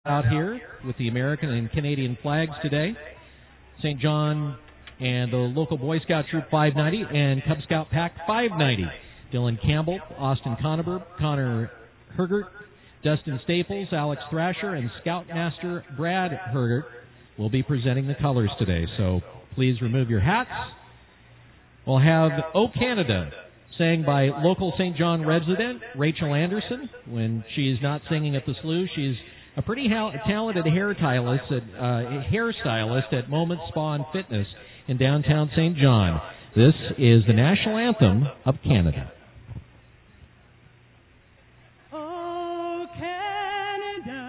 out here with the American and Canadian flags today. St. John and the local Boy Scout Troop 590 and Cub Scout Pack 590. Dylan Campbell, Austin Conover, Connor Hergert, Dustin Staples, Alex Thrasher, and Scoutmaster Brad Hergert will be presenting the colors today. So please remove your hats. We'll have O Canada, sang by local St. John resident Rachel Anderson. When she's not singing at the Slough, she's a pretty talented hairstylist at Moment Spa and Fitness in downtown St. John. This is the national anthem of Canada. Oh, Canada,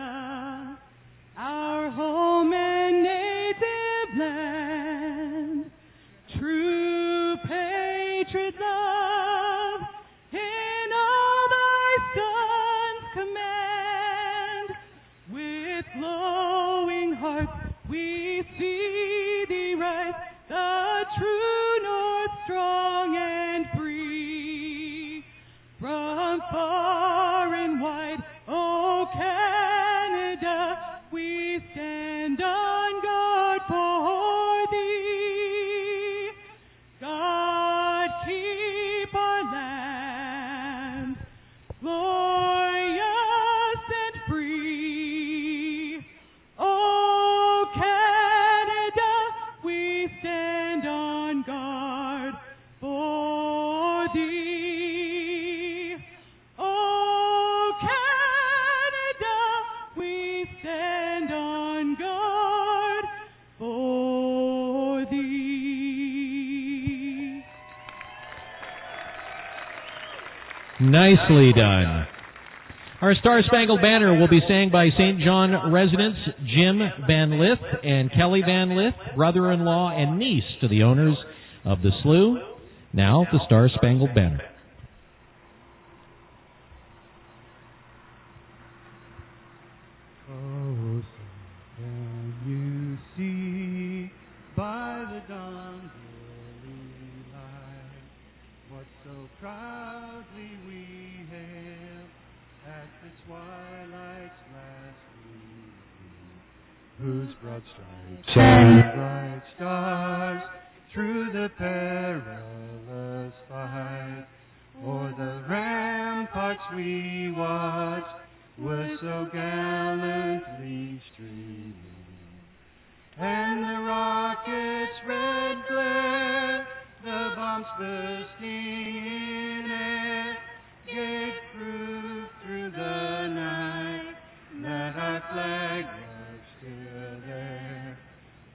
our home and native land, true patriot love in all thy sons command. With glowing hearts we see thee rise, the true north, strong and free. From far and wide, oh Canada, we stand on guard for thee. God keep our land glorious and free. Oh Canada, we stand on guard for thee. Oh Canada, we stand on guard for thee. Nicely done. Our Star Spangled Banner will be sang by St. John residents Jim Van Lith and Kelly Van Lith, brother-in-law and niece to the owners of the Slough. Now, the Star Spangled Banner. Oh, can you see by the dawn's early light what so proudly we hailed at the twilight's last gleaming, whose broad stripes and bright stars through the perilous fight o'er the ramparts we watched were so gallantly streaming, and the rocket's red glare, the bombs bursting in air, gave proof through the night that our flag was still there.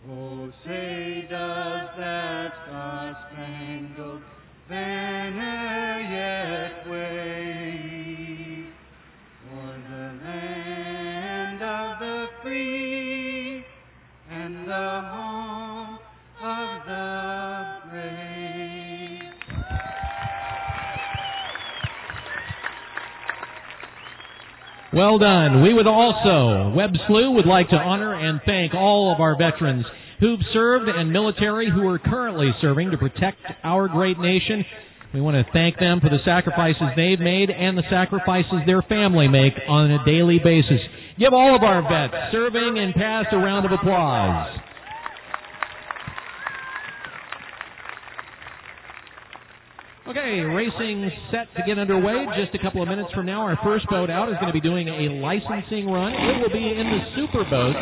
Oh, say does that star-spangled banner yet wave for the land of the free and the home of the brave? Well done. We would also, Webb Slough would like to honor and thank all of our veterans who've served and military who are currently serving to protect our great nation. We want to thank them for the sacrifices they've made and the sacrifices their family make on a daily basis. Give all of our vets serving and past a round of applause. Okay, racing set to get underway. Just a couple of minutes from now, our first boat out is going to be doing a licensing run. It will be in the Super Boat,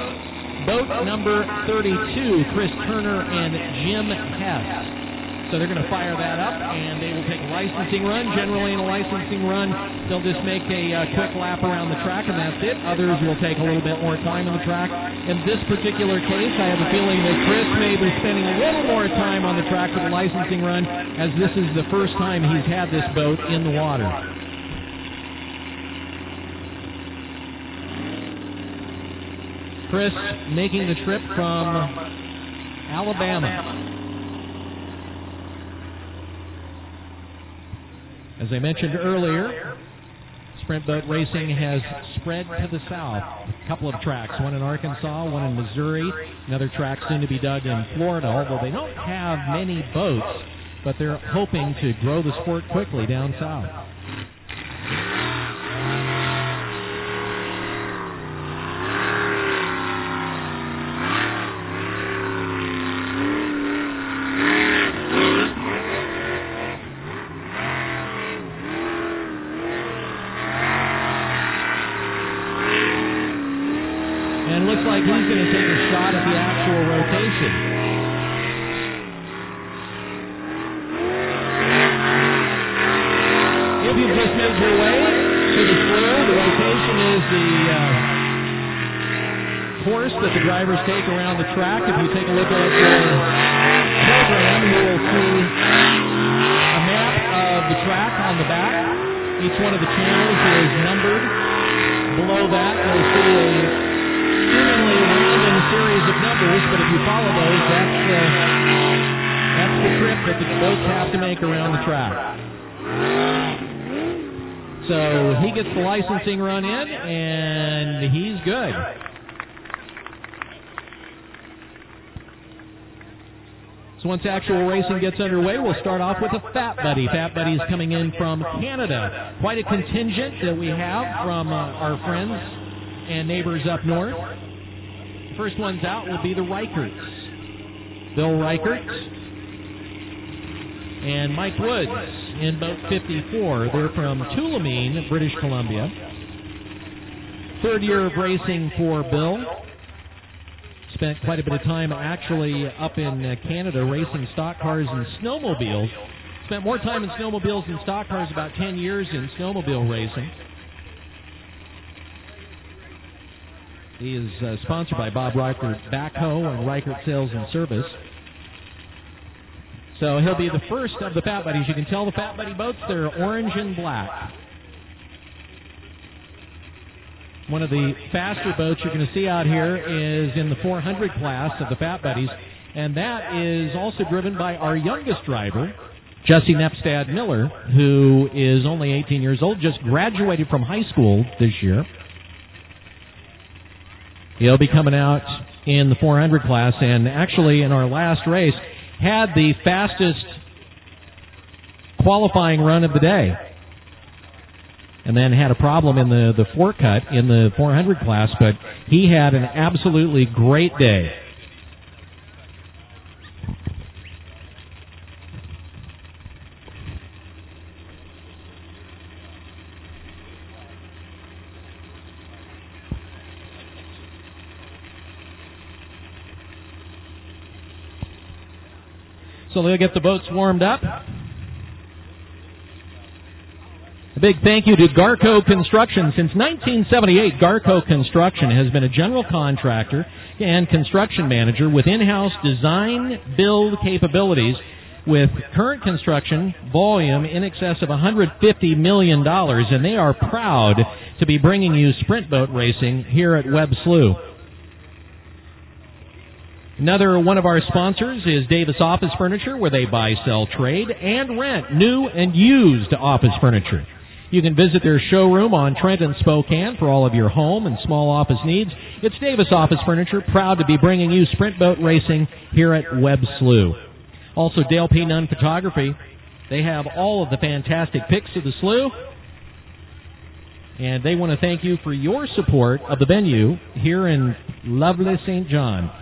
boat number 32, Chris Turner and Jim Hess. So they're going to fire that up, and they will take a licensing run. Generally in a licensing run, they'll just make a quick lap around the track, and that's it. Others will take a little bit more time on the track. In this particular case, I have a feeling that Chris may be spending a little more time on the track for the licensing run, as this is the first time he's had this boat in the water. Chris making the trip from Alabama. As I mentioned earlier, sprint boat racing has spread to the south. A couple of tracks, one in Arkansas, one in Missouri, another track soon to be dug in Florida, although they don't have many boats, but they're hoping to grow the sport quickly down south. looks like he's going to take a shot at the actual rotation. If you've just made your way to the slough, the rotation is the course that the drivers take around the track. If you take a look at the program, you will see a map of the track on the back. Each one of the channels is numbered. Below that, you'll see a seemingly random series of numbers, but if you follow those, that's the trip that the boats have to make around the track. So he gets the licensing run in, and he's good. So once actual racing gets underway, we'll start off with a Fat Buddy. Fat Buddy is coming in from Canada. Quite a contingent that we have from our friends and neighbors up north. The first ones out will be the Reicherts. Bill Reichert and Mike Woods in boat 54. They're from Tulameen, British Columbia. Third year of racing for Bill. Spent quite a bit of time actually up in Canada racing stock cars and snowmobiles. Spent more time in snowmobiles than stock cars, about 10 years in snowmobile racing. He is sponsored by Bob Reichert Backhoe and Reichert Sales and Service. So he'll be the first of the Fat Buddies. You can tell the Fat Buddy boats, they're orange and black. One of the faster boats you're going to see out here is in the 400 class of the Fat Buddies, and that is also driven by our youngest driver, Jesse Nepstad Miller, who is only 18 years old, just graduated from high school this year. He'll be coming out in the 400 class, and actually in our last race had the fastest qualifying run of the day. And then had a problem in the forecut in the 400 class, but he had an absolutely great day. So they'll get the boats warmed up. A big thank you to Garco Construction. Since 1978, Garco Construction has been a general contractor and construction manager with in-house design build capabilities with current construction volume in excess of $150 million, and they are proud to be bringing you sprint boat racing here at Webb Slough. Another one of our sponsors is Davis Office Furniture, where they buy, sell, trade, and rent new and used office furniture. You can visit their showroom on Trent and Spokane for all of your home and small office needs. It's Davis Office Furniture, proud to be bringing you sprint boat racing here at Webb Slough. Also, Dale P. Nunn Photography. They have all of the fantastic pics of the slough, and they want to thank you for your support of the venue here in lovely St. John.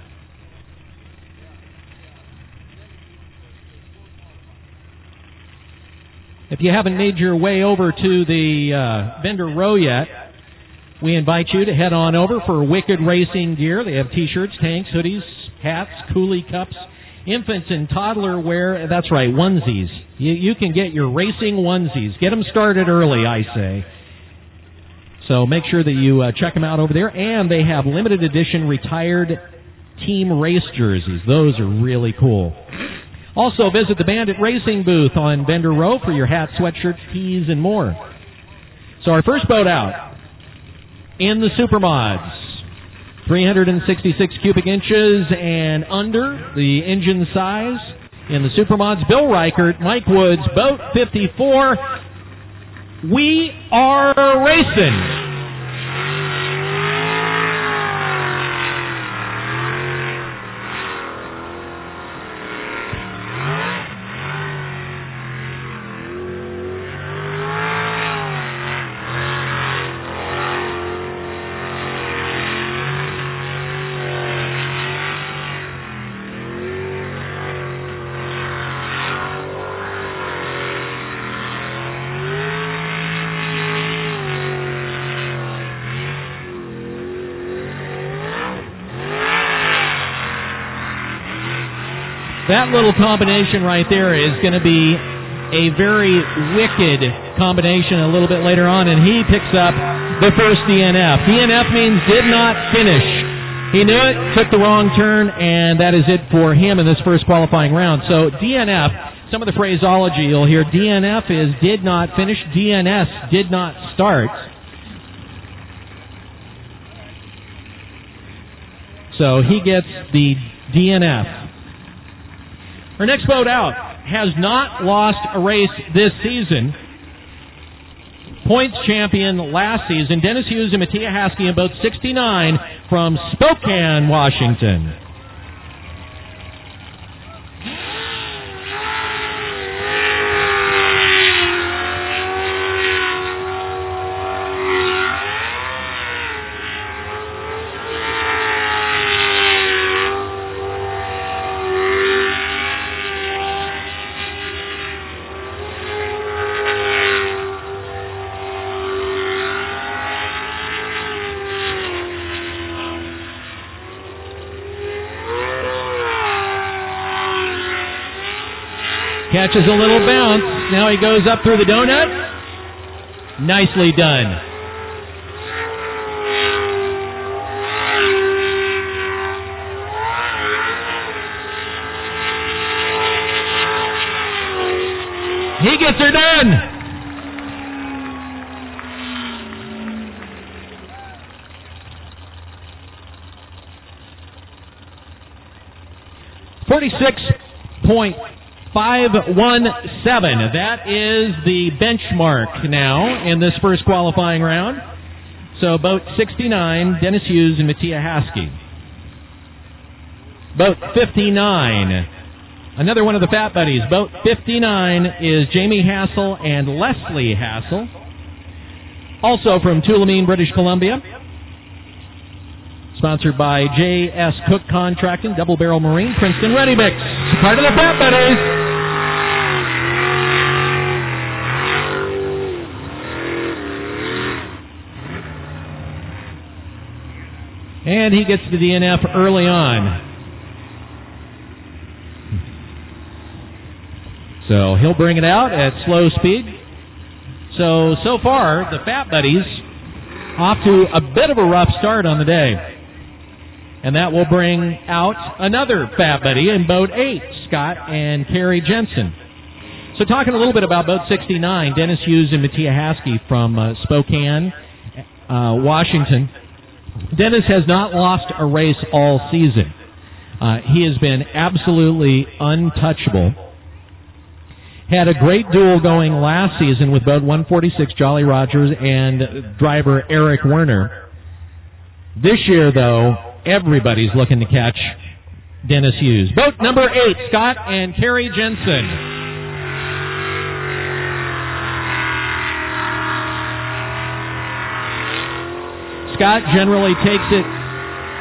If you haven't made your way over to the vendor row yet, we invite you to head on over for Wicked Racing gear. They have T-shirts, tanks, hoodies, hats, coolie cups, infants and toddler wear. That's right, onesies. You can get your racing onesies. Get them started early, I say. So make sure that you check them out over there. And they have limited edition retired team race jerseys. Those are really cool. Also, visit the Bandit Racing booth on Vendor Row for your hats, sweatshirts, tees, and more. So our first boat out in the Supermods, 366 cubic inches and under the engine size. In the Supermods, Bill Reichert, Mike Woods, boat 54. We are racing. That little combination right there is going to be a very wicked combination a little bit later on, and he picks up the first DNF. DNF means did not finish. He knew it, took the wrong turn, and that is it for him in this first qualifying round. So DNF, some of the phraseology you'll hear, DNF is did not finish, DNS did not start. So he gets the DNF. Our next boat out has not lost a race this season. Points champion last season, Dennis Hughes and Mattia Haskey in boat 69 from Spokane, Washington. Catches a little bounce. Now he goes up through the donut. Nicely done. He gets her done. .517. That is the benchmark now in this first qualifying round. So boat 69, Dennis Hughes and Mattia Haskey. Boat 59, another one of the Fat Buddies. Boat 59 is Jamie Hassel and Leslie Hassel, also from Tulameen, British Columbia. Sponsored by J.S. Cook Contracting, Double Barrel Marine, Princeton Ready Mix. Part of the Fat Buddies. And he gets the DNF early on. So he'll bring it out at slow speed. So far, the Fat Buddies off to a bit of a rough start on the day. And that will bring out another Fat Buddy in Boat 8, Scott and Carrie Jensen. So talking a little bit about Boat 69, Dennis Hughes and Mattia Haskey from Spokane, Washington. Dennis has not lost a race all season. He has been absolutely untouchable. Had a great duel going last season with Boat 146, Jolly Rogers, and driver Eric Werner. This year, though, everybody's looking to catch Dennis Hughes. Boat number 8, Scott and Carrie Jensen. Scott generally takes it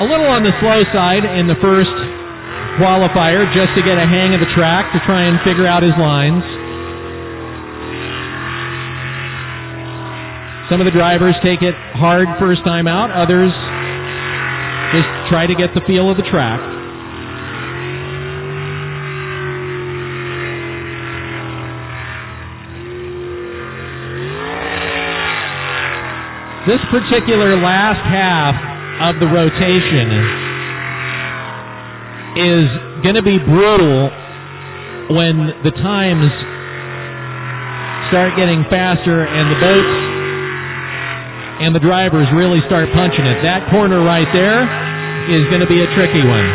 a little on the slow side in the first qualifier just to get a hang of the track, to try and figure out his lines. Some of the drivers take it hard first time out. Others just try to get the feel of the track. This particular last half of the rotation is going to be brutal when the times start getting faster and the boats and the drivers really start punching it. That corner right there is going to be a tricky one.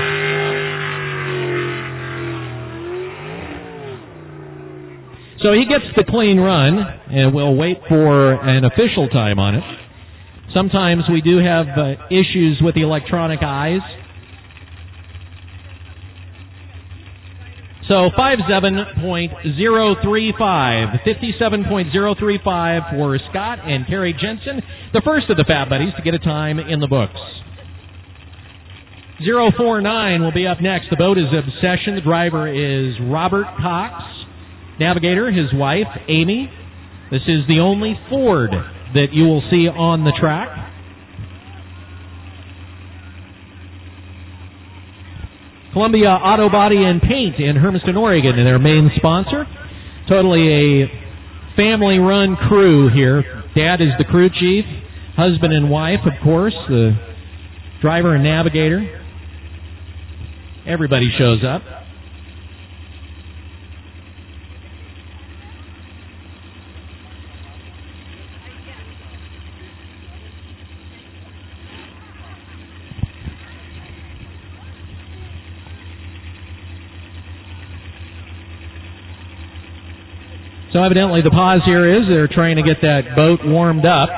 So he gets the clean run, and we'll wait for an official time on it. Sometimes we do have issues with the electronic eyes. So 57.035 for Scott and Carrie Jensen, the first of the Fat Buddies to get a time in the books. 049 will be up next. The boat is Obsession. The driver is Robert Cox. Navigator, his wife, Amy. This is the only Ford that you will see on the track. Columbia Auto Body and Paint in Hermiston, Oregon, and their main sponsor. Totally a family-run crew here. Dad is the crew chief, husband and wife, of course, the driver and navigator. Everybody shows up. So evidently the pause here is they're trying to get that boat warmed up.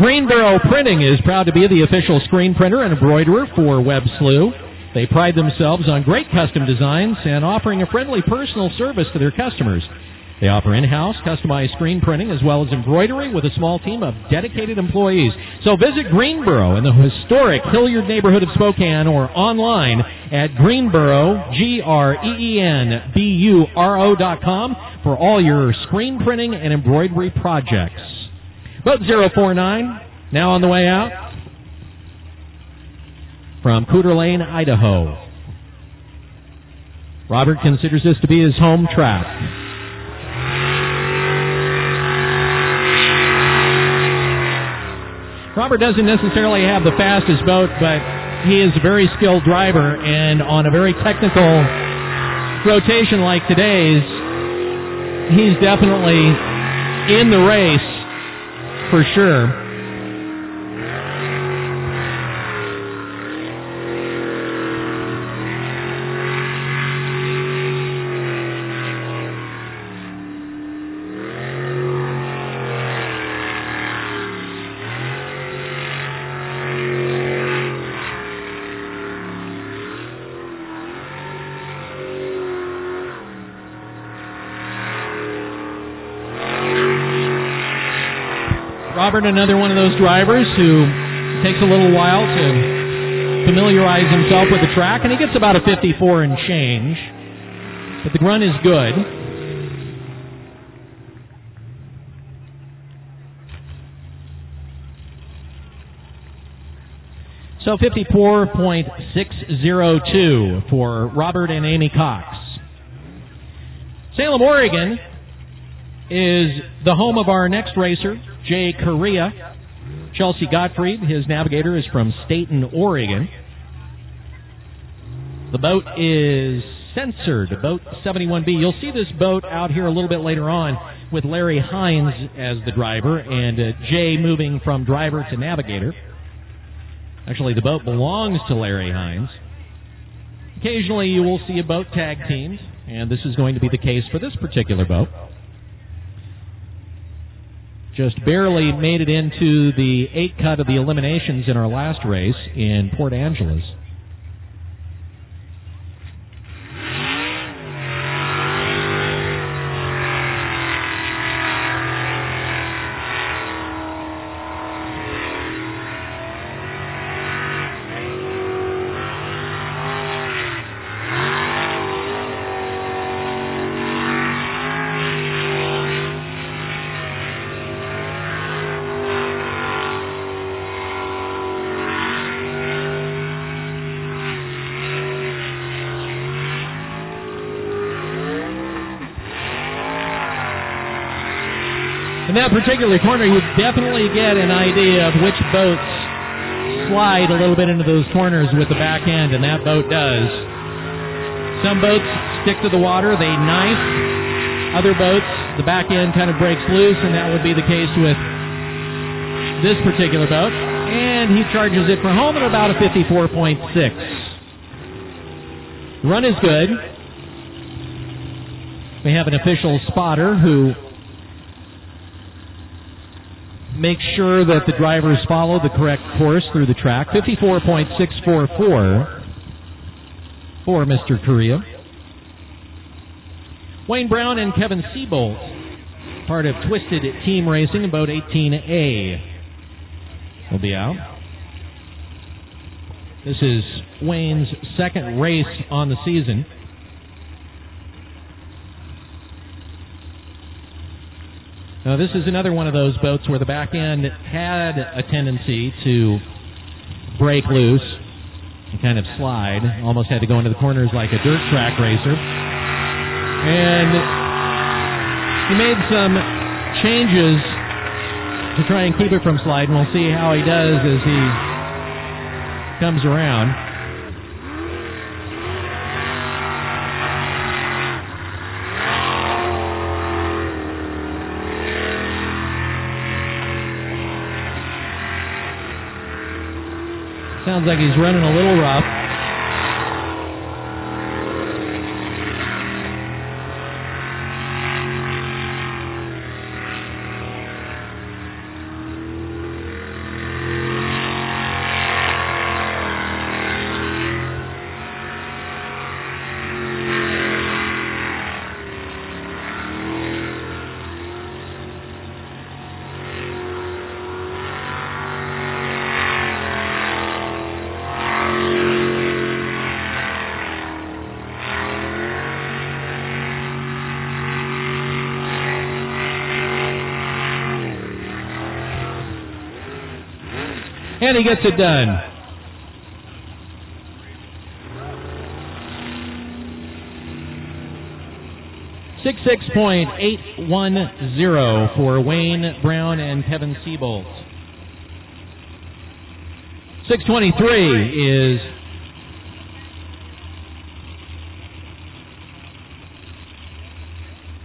Greenboro Printing is proud to be the official screen printer and embroiderer for Web Slew. They pride themselves on great custom designs and offering a friendly personal service to their customers. They offer in-house customized screen printing as well as embroidery with a small team of dedicated employees. So visit Greenboro in the historic Hilliard neighborhood of Spokane or online at Greenboro, GREENBURO.com for all your screen printing and embroidery projects. Boat 049, now on the way out from Coeur d'Alene, Idaho. Robert considers this to be his home track. Robert doesn't necessarily have the fastest boat, but he is a very skilled driver, and on a very technical rotation like today's, he's definitely in the race for sure. Robert, another one of those drivers who takes a little while to familiarize himself with the track, and he gets about a 54 and change, but the run is good. So 54.602 for Robert and Amy Cox. Salem, Oregon is the home of our next racer, Jay Correa. Chelsea Gottfried, his navigator, is from Staten, Oregon. The boat is censored, boat 71B. You'll see this boat out here a little bit later on with Larry Hines as the driver and Jay moving from driver to navigator. Actually, the boat belongs to Larry Hines. Occasionally you will see a boat tag teamed, and this is going to be the case for this particular boat. Just barely made it into the 8 cut of the eliminations in our last race in Port Angeles. In that particular corner, you definitely get an idea of which boats slide a little bit into those corners with the back end, and that boat does. Some boats stick to the water, they knife. Other boats, the back end kind of breaks loose, and that would be the case with this particular boat. And he charges it for home at about a 54.6. The run is good. We have an official spotter who make sure that the drivers follow the correct course through the track. 54.644 for Mr. Correa. Wayne Brown and Kevin Seabolt, part of Twisted Team Racing in boat 18A, will be out. This is Wayne's second race on the season. Now, this is another one of those boats where the back end had a tendency to break loose. kind of slide. Almost had to go into the corners like a dirt track racer. And he made some changes to try and keep it from sliding. We'll see how he does as he comes around. Sounds like he's running a little rough. And he gets it done. .810 for Wayne Brown and Kevin Seabolt. 6:23 is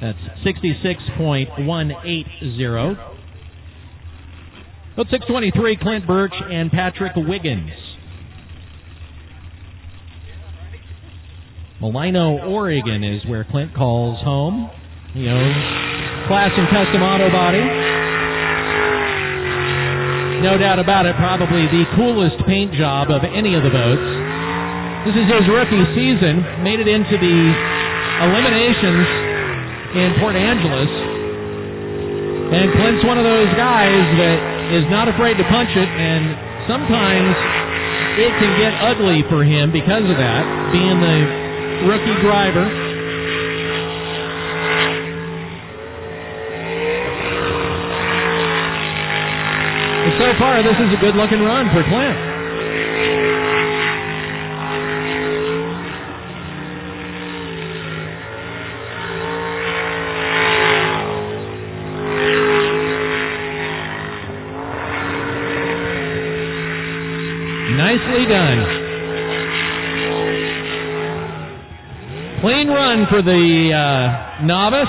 that's 66.180. But 6:23, Clint Birch and Patrick Wiggins. Malino, Oregon is where Clint calls home. You know, Class and Custom Auto Body. No doubt about it, probably the coolest paint job of any of the boats. This is his rookie season. Made it into the eliminations in Port Angeles. And Clint's one of those guys that is not afraid to punch it, and sometimes it can get ugly for him because of that, being the rookie driver. But so far, this is a good-looking run for Clint. Nicely done. Clean run for the novice.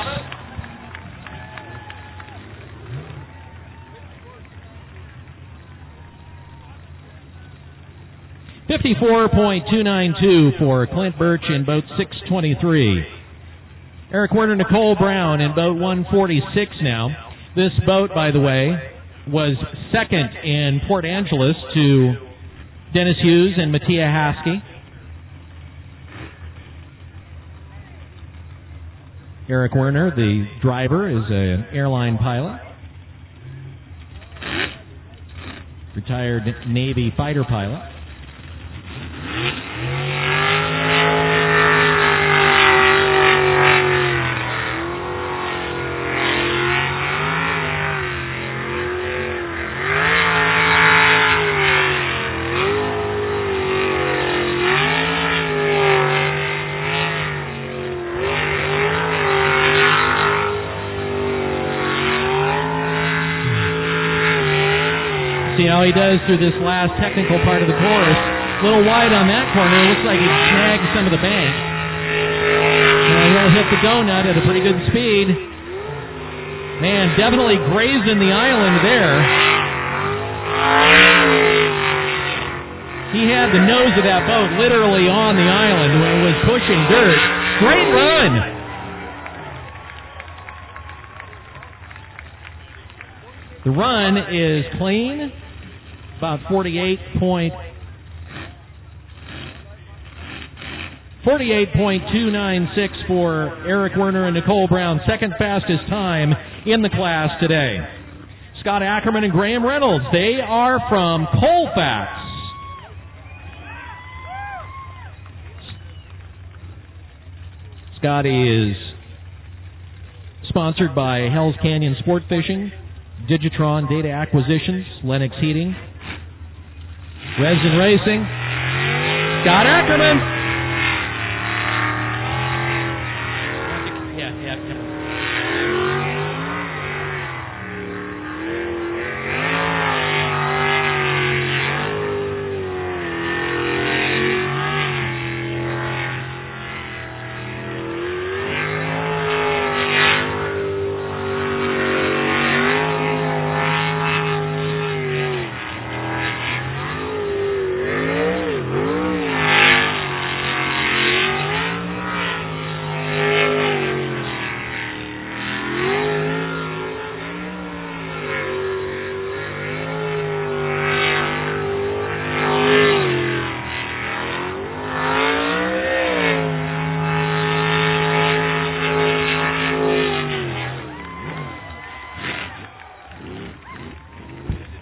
.54.292 for Clint Birch in boat 623. Eric Werner, Nicole Brown in boat 146 now. This boat, by the way, was second in Port Angeles to Dennis Hughes and Mattia Haskey. Eric Werner, the driver, is an airline pilot. Retired Navy fighter pilot. See how he does through this last technical part of the course. A little wide on that corner. It looks like he snagged some of the bank. And he'll hit the donut at a pretty good speed. Man, definitely grazing the island there. He had the nose of that boat literally on the island when it was pushing dirt. Great run! The run is clean. About 48.296 for Eric Werner and Nicole Brown. Second fastest time in the class today. Scott Ackerman and Graham Reynolds. They are from Colfax. Scotty is sponsored by Hell's Canyon Sport Fishing, Digitron Data Acquisitions, Lennox Heating, Resin Racing, Scott Ackerman.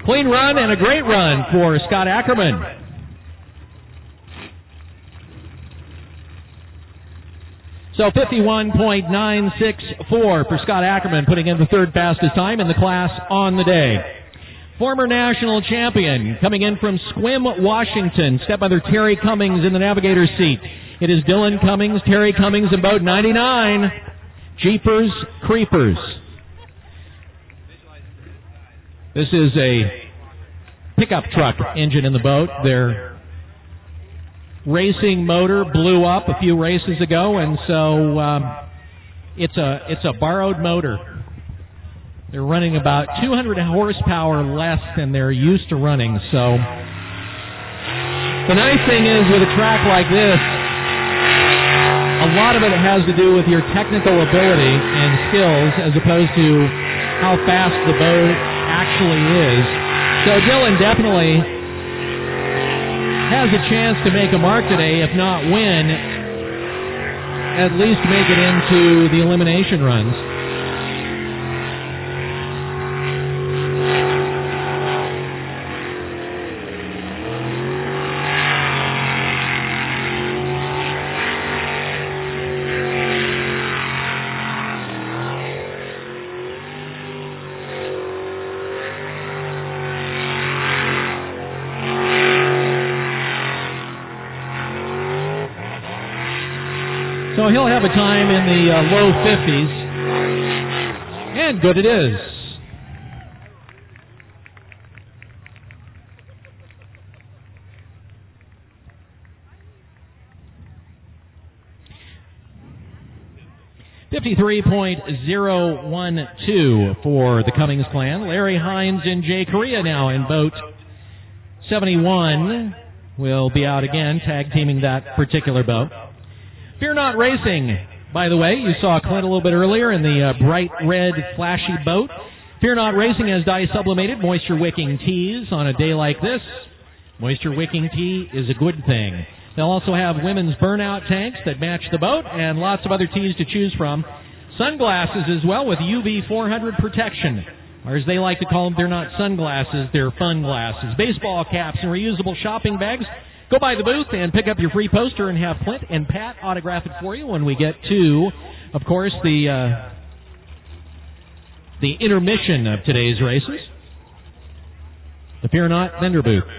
Clean run and a great run for Scott Ackerman. So 51.964 for Scott Ackerman, putting in the third fastest time in the class on the day. Former national champion coming in from Sequim, Washington, stepmother Terry Cummings in the navigator's seat. It is Dylan Cummings, Terry Cummings in boat 99. Jeepers Creepers. This is a pickup truck engine in the boat. Their racing motor blew up a few races ago, and so it's a borrowed motor. They're running about 200 horsepower less than they're used to running. So the nice thing is with a track like this, a lot of it has to do with your technical ability and skills as opposed to how fast the boat actually is. So Dylan definitely has a chance to make a mark today, if not win, at least make it into the elimination runs. So he'll have a time in the low 50s, and good it is. .012 for the Cummings clan. Larry Hines and Jay Correa now in boat 71 will be out again, tag teaming that particular boat. Fear Not Racing, by the way, you saw Clint a little bit earlier in the bright red flashy boat. Fear Not Racing has dye-sublimated moisture wicking tees on a day like this. Moisture wicking tee is a good thing. They'll also have women's burnout tanks that match the boat and lots of other tees to choose from. Sunglasses as well with UV 400 protection. Or as they like to call them, they're not sunglasses, they're fun glasses. Baseball caps and reusable shopping bags. Go by the booth and pick up your free poster and have Clint and Pat autograph it for you when we get to, of course, the intermission of today's races. The Fear Not vendor booth.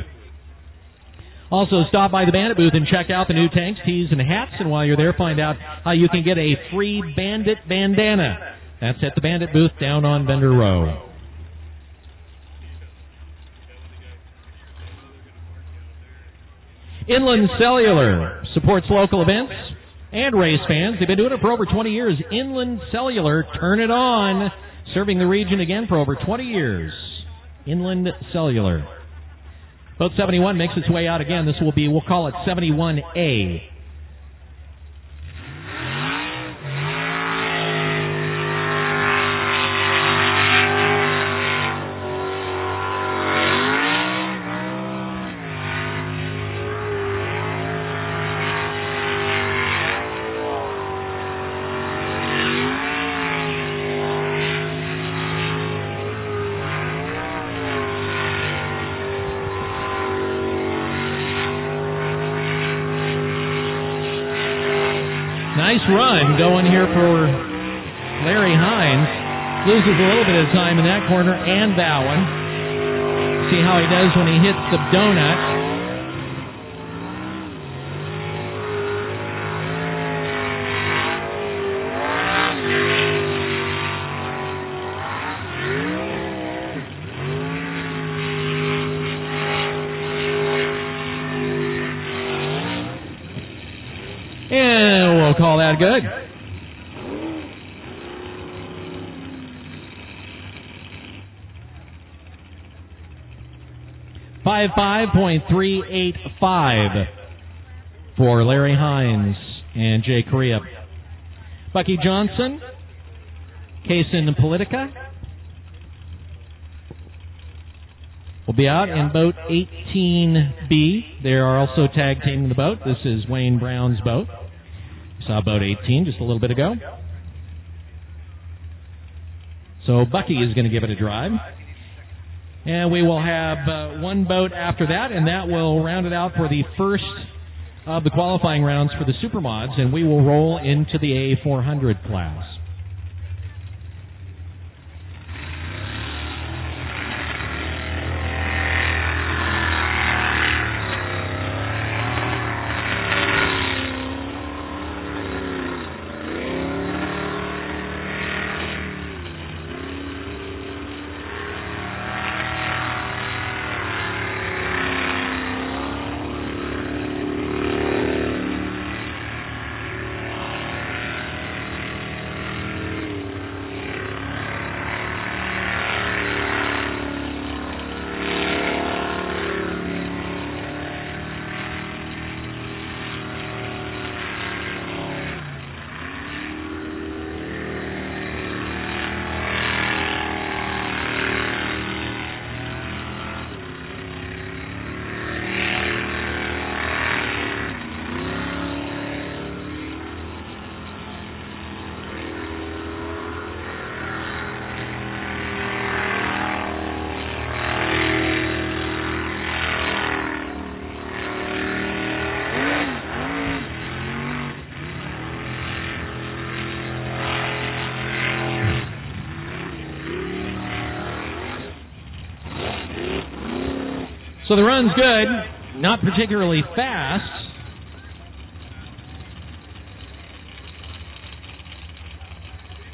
Also, stop by the Bandit booth and check out the new tanks, tees, and hats. And while you're there, find out how you can get a free Bandit bandana. That's at the Bandit booth down on Vendor Row. Inland Cellular supports local events and race fans. They've been doing it for over 20 years. Inland Cellular, turn it on. Serving the region again for over 20 years. Inland Cellular. Boat 71 makes its way out again. This will be, we'll call it 71A. Nice run going here for Larry Hines. Loses a little bit of time in that corner and that one. See how he does when he hits the donut. And we'll call that good. .385 for Larry Hines and Jay Correa. Bucky Johnson, Kaysen Politica will be out in boat 18B. They are also tag teaming the boat. This is Wayne Brown's boat. We saw boat 18 just a little bit ago. So Bucky is going to give it a drive. And we will have one boat after that, and that will round it out for the first of the qualifying rounds for the Supermods, and we will roll into the A400 class. So the run's good, not particularly fast.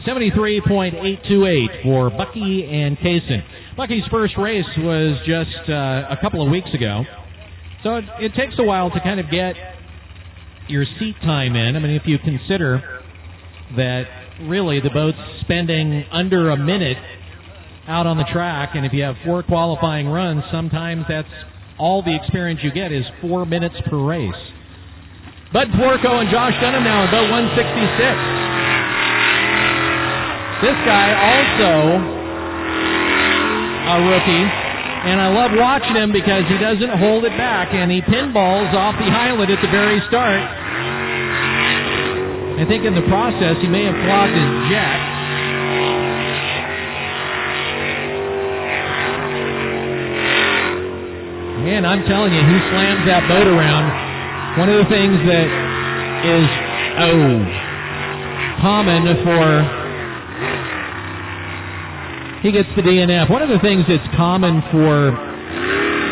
.73828 for Bucky and Kaysen. Bucky's first race was just a couple of weeks ago. So it takes a while to kind of get your seat time in. I mean, if you consider that really the boat's spending under a minute out on the track, and if you have 4 qualifying runs, sometimes that's all the experience you get is 4 minutes per race. Bud Porco and Josh Dunham now in boat 166. This guy also a rookie, and I love watching him because he doesn't hold it back, and he pinballs off the island at the very start. I think in the process he may have clogged his jet. Man, I'm telling you, he slams that boat around. One of the things that is common for... He gets the DNF. One of the things that's common for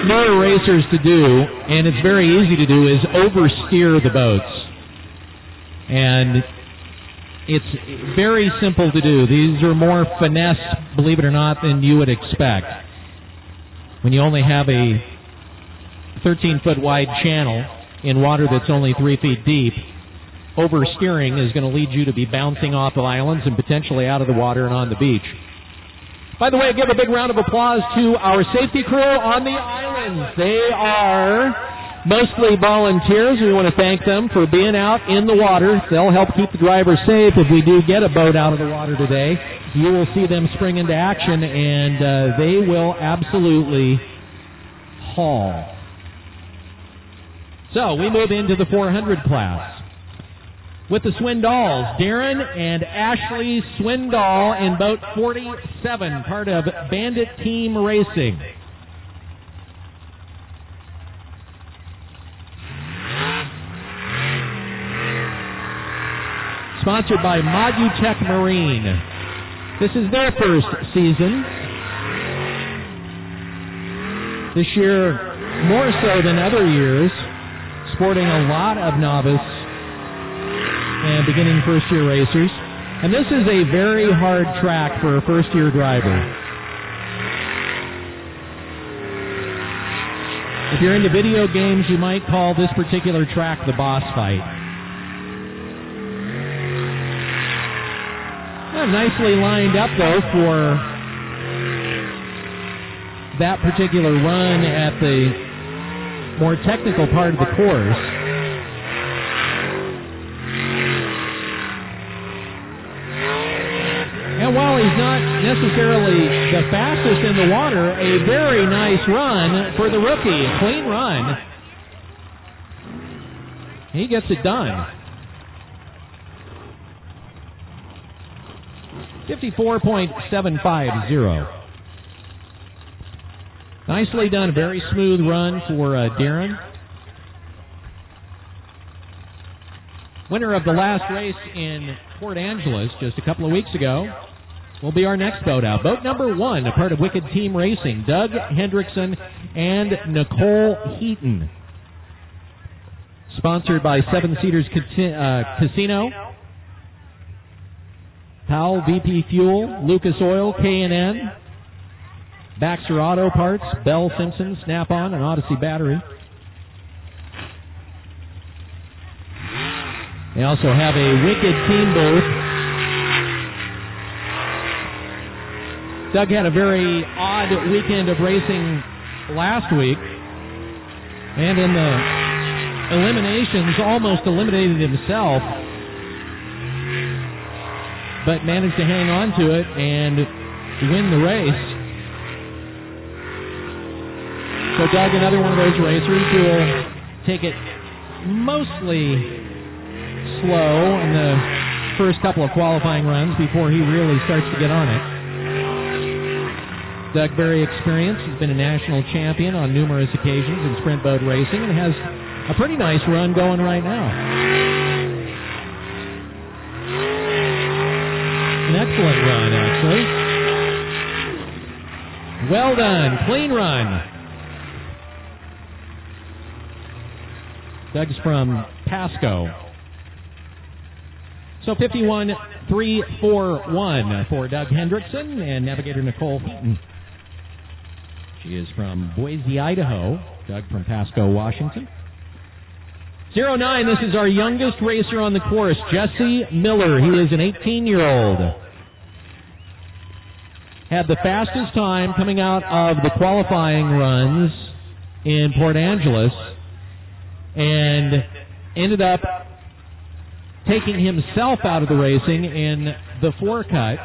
newer racers to do, and it's very easy to do, is oversteer the boats. And it's very simple to do. These are more finesse, believe it or not, than you would expect. When you only have a 13-foot wide channel in water that's only 3 feet deep, oversteering is going to lead you to be bouncing off the islands and potentially out of the water and on the beach. By the way, give a big round of applause to our safety crew on the islands. They are mostly volunteers. We want to thank them for being out in the water. They'll help keep the driver safe. If we do get a boat out of the water today, you will see them spring into action, and they will absolutely haul. So we move into the 400 class with the Swindalls, Darren and Ashley Swindoll in boat 47, part of Bandit Team Racing. Sponsored by Modutech Marine. This is their first season. This year, more so than other years, sporting a lot of novice and beginning first-year racers. And this is a very hard track for a first-year driver. If you're into video games, you might call this particular track the boss fight. nicely lined up, though, for that particular run at the more technical part of the course. And while he's not necessarily the fastest in the water, a very nice run for the rookie. A clean run. He gets it done. 54.750. Nicely done. Very smooth run for Darren. Winner of the last race in Port Angeles just a couple of weeks ago will be our next boat out. Boat number 1, a part of Wicked Team Racing, Doug Hendrickson and Nicole Heaton. Sponsored by Seven Cedars Casino, Powell VP Fuel, Lucas Oil, K&N, Baxter Auto Parts, Bell Simpson, Snap-on, and Odyssey Battery. They also have a Wicked Team booth. Doug had a very odd weekend of racing last week, and in the eliminations almost eliminated himself, but managed to hang on to it and win the race. So Doug, another one of those racers who will take it mostly slow in the first couple of qualifying runs before he really starts to get on it. Doug, very experienced, has been a national champion on numerous occasions in sprint boat racing and has a pretty nice run going right now. An excellent run, actually. Well done. Clean run. Doug's from Pasco. So 51.341 for Doug Hendrickson and navigator Nicole Heaton. She is from Boise, Idaho. Doug from Pasco, Washington. 09, this is our youngest racer on the course, Jesse Miller. He is an 18-year-old. Had the fastest time coming out of the qualifying runs in Port Angeles and ended up taking himself out of the racing in the forecut.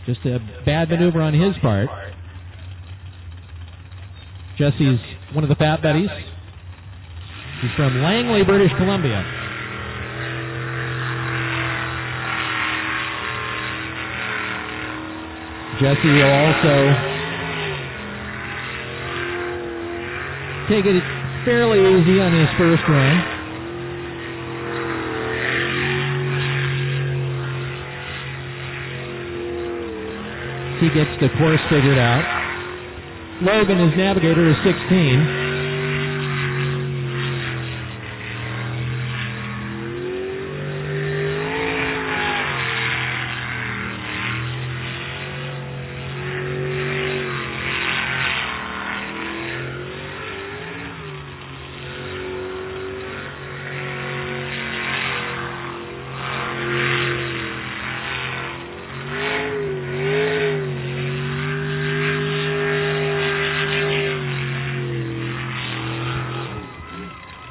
Just a bad maneuver on his part. Jesse's one of the Fat Buddies. He's from Langley, British Columbia. Jesse will also take it fairly easy on his first run. He gets the course figured out. Logan, his navigator, is 16.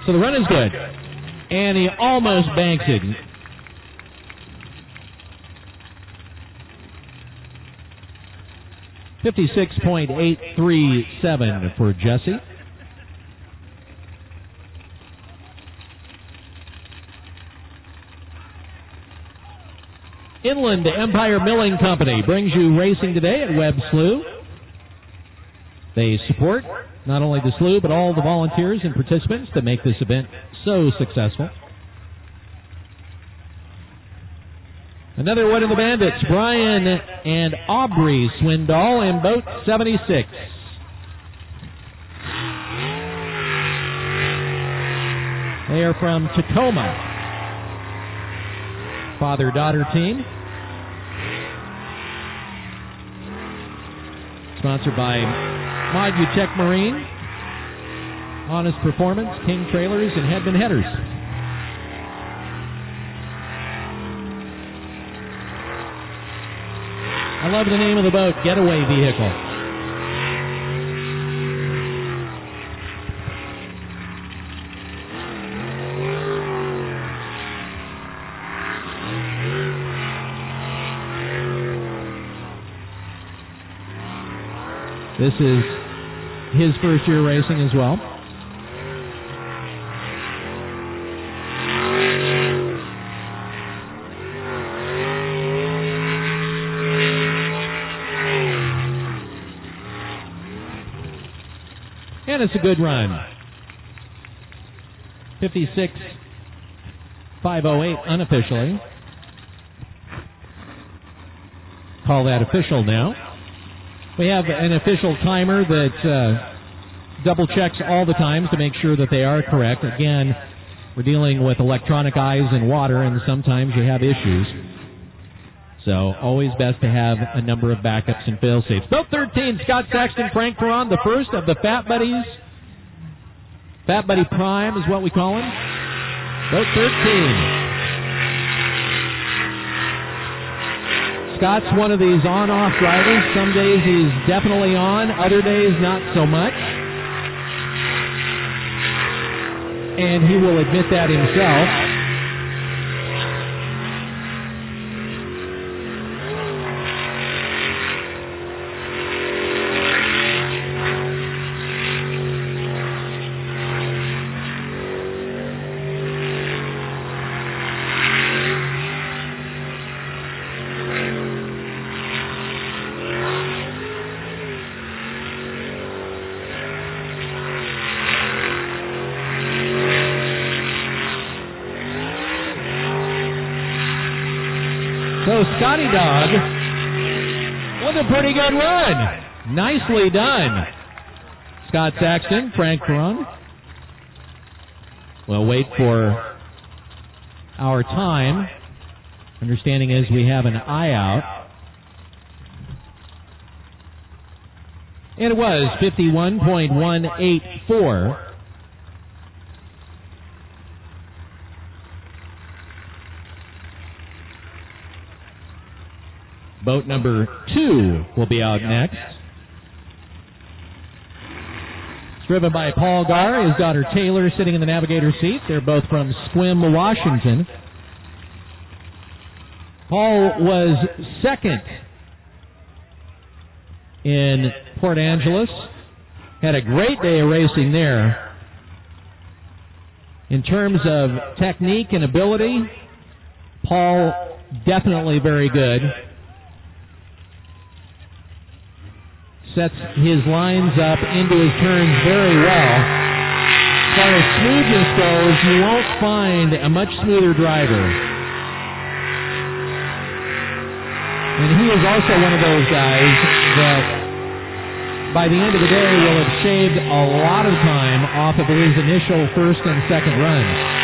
So the run is good. And he almost banks it. .837 for Jesse. Inland Empire Milling Company brings you racing today at Webb Slough. They support not only the slough, but all the volunteers and participants that make this event so successful. Another one of the Bandits, Brian and Aubrey Swindoll in boat 76. They are from Tacoma. Father-daughter team. Sponsored by Modutech Marine, Honest Performance, King Trailers, and Headman Headers. love the name of the boat, Getaway Vehicle. This is his first year racing as well. And it's a good run. 56.508 unofficially. Call that official now. We have an official timer that double checks all the times to make sure that they are correct. Again, we're dealing with electronic eyes and water, and sometimes you have issues. So always best to have a number of backups and fail-safes. Boat 13, Scott Saxton, Frank Perron, the first of the Fat Buddies. Fat Buddy Prime is what we call him. Boat 13. Scott's one of these on-off drivers. Some days he's definitely on, other days not so much. And he will admit that himself. So Scotty Dog with a pretty good run. Nicely done. Scott Saxton, Frank Perron. We'll wait for our time. Understanding is we have an eye out. And it was 51.184. Boat number 2 will be out next. It's driven by Paul Garr, his daughter Taylor sitting in the navigator's seat. They're both from Sequim, Washington. Paul was second in Port Angeles. Had a great day of racing there. In terms of technique and ability, Paul definitely very good. Sets his lines up into his turns very well. As far as smoothness goes, you won't find a much smoother driver. And he is also one of those guys that by the end of the day will have shaved a lot of time off of his initial first and second runs.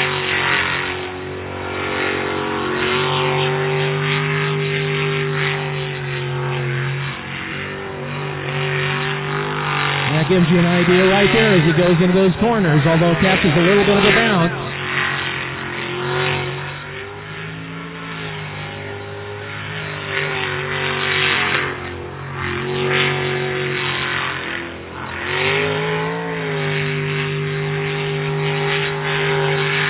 That gives you an idea right there as he goes into those corners, although catches a little bit of a bounce.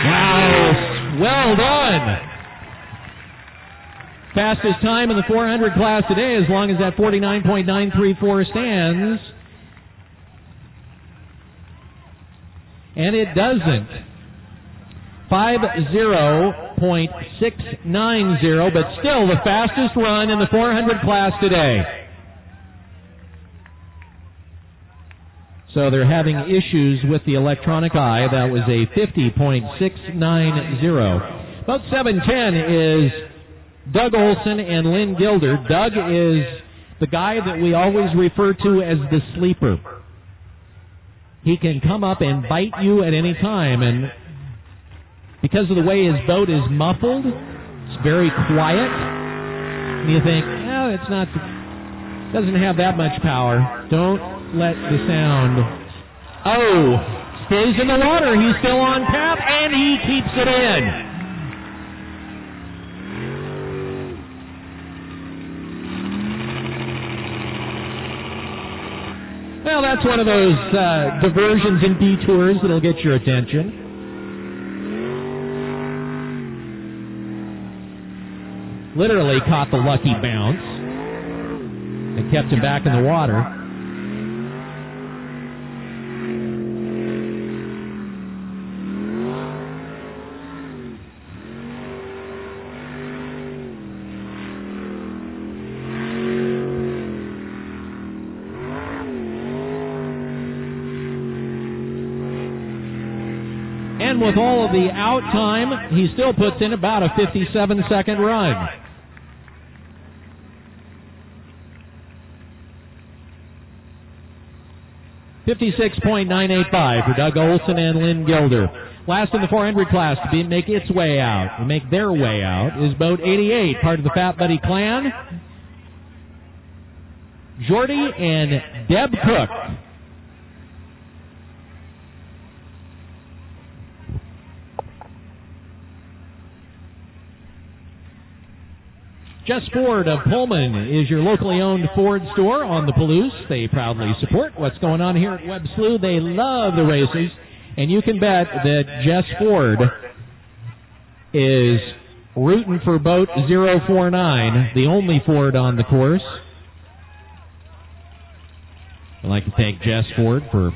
Wow, well done. Fastest time in the 400 class today, as long as that 49.934 stands. And it doesn't. 50.690, but still the fastest run in the 400 class today. So they're having issues with the electronic eye. That was a 50.690. About 710 is Doug Olson and Lynn Gilder. Doug is the guy that we always refer to as the sleeper. He can come up and bite you at any time, and because of the way his boat is muffled, it's very quiet, and you think, doesn't have that much power. Don't let the sound. Oh, stays in the water. He's still on tap, and he keeps it in. Well, that's one of those diversions and detours that'll get your attention. Literally caught the lucky bounce and kept him back in the water. And with all of the out time, he still puts in about a 57-second run. .985 for Doug Olson and Lynn Gilder. Last in the 400 class to make its way out, to make their way out, is boat 88, part of the Fat Buddy clan. Jordy and Deb Cook. Jess Ford of Pullman is your locally owned Ford store on the Palouse. They proudly support what's going on here at Webb Slough. They love the races, and you can bet that Jess Ford is rooting for boat 049, the only Ford on the course. I'd like to thank Jess Ford for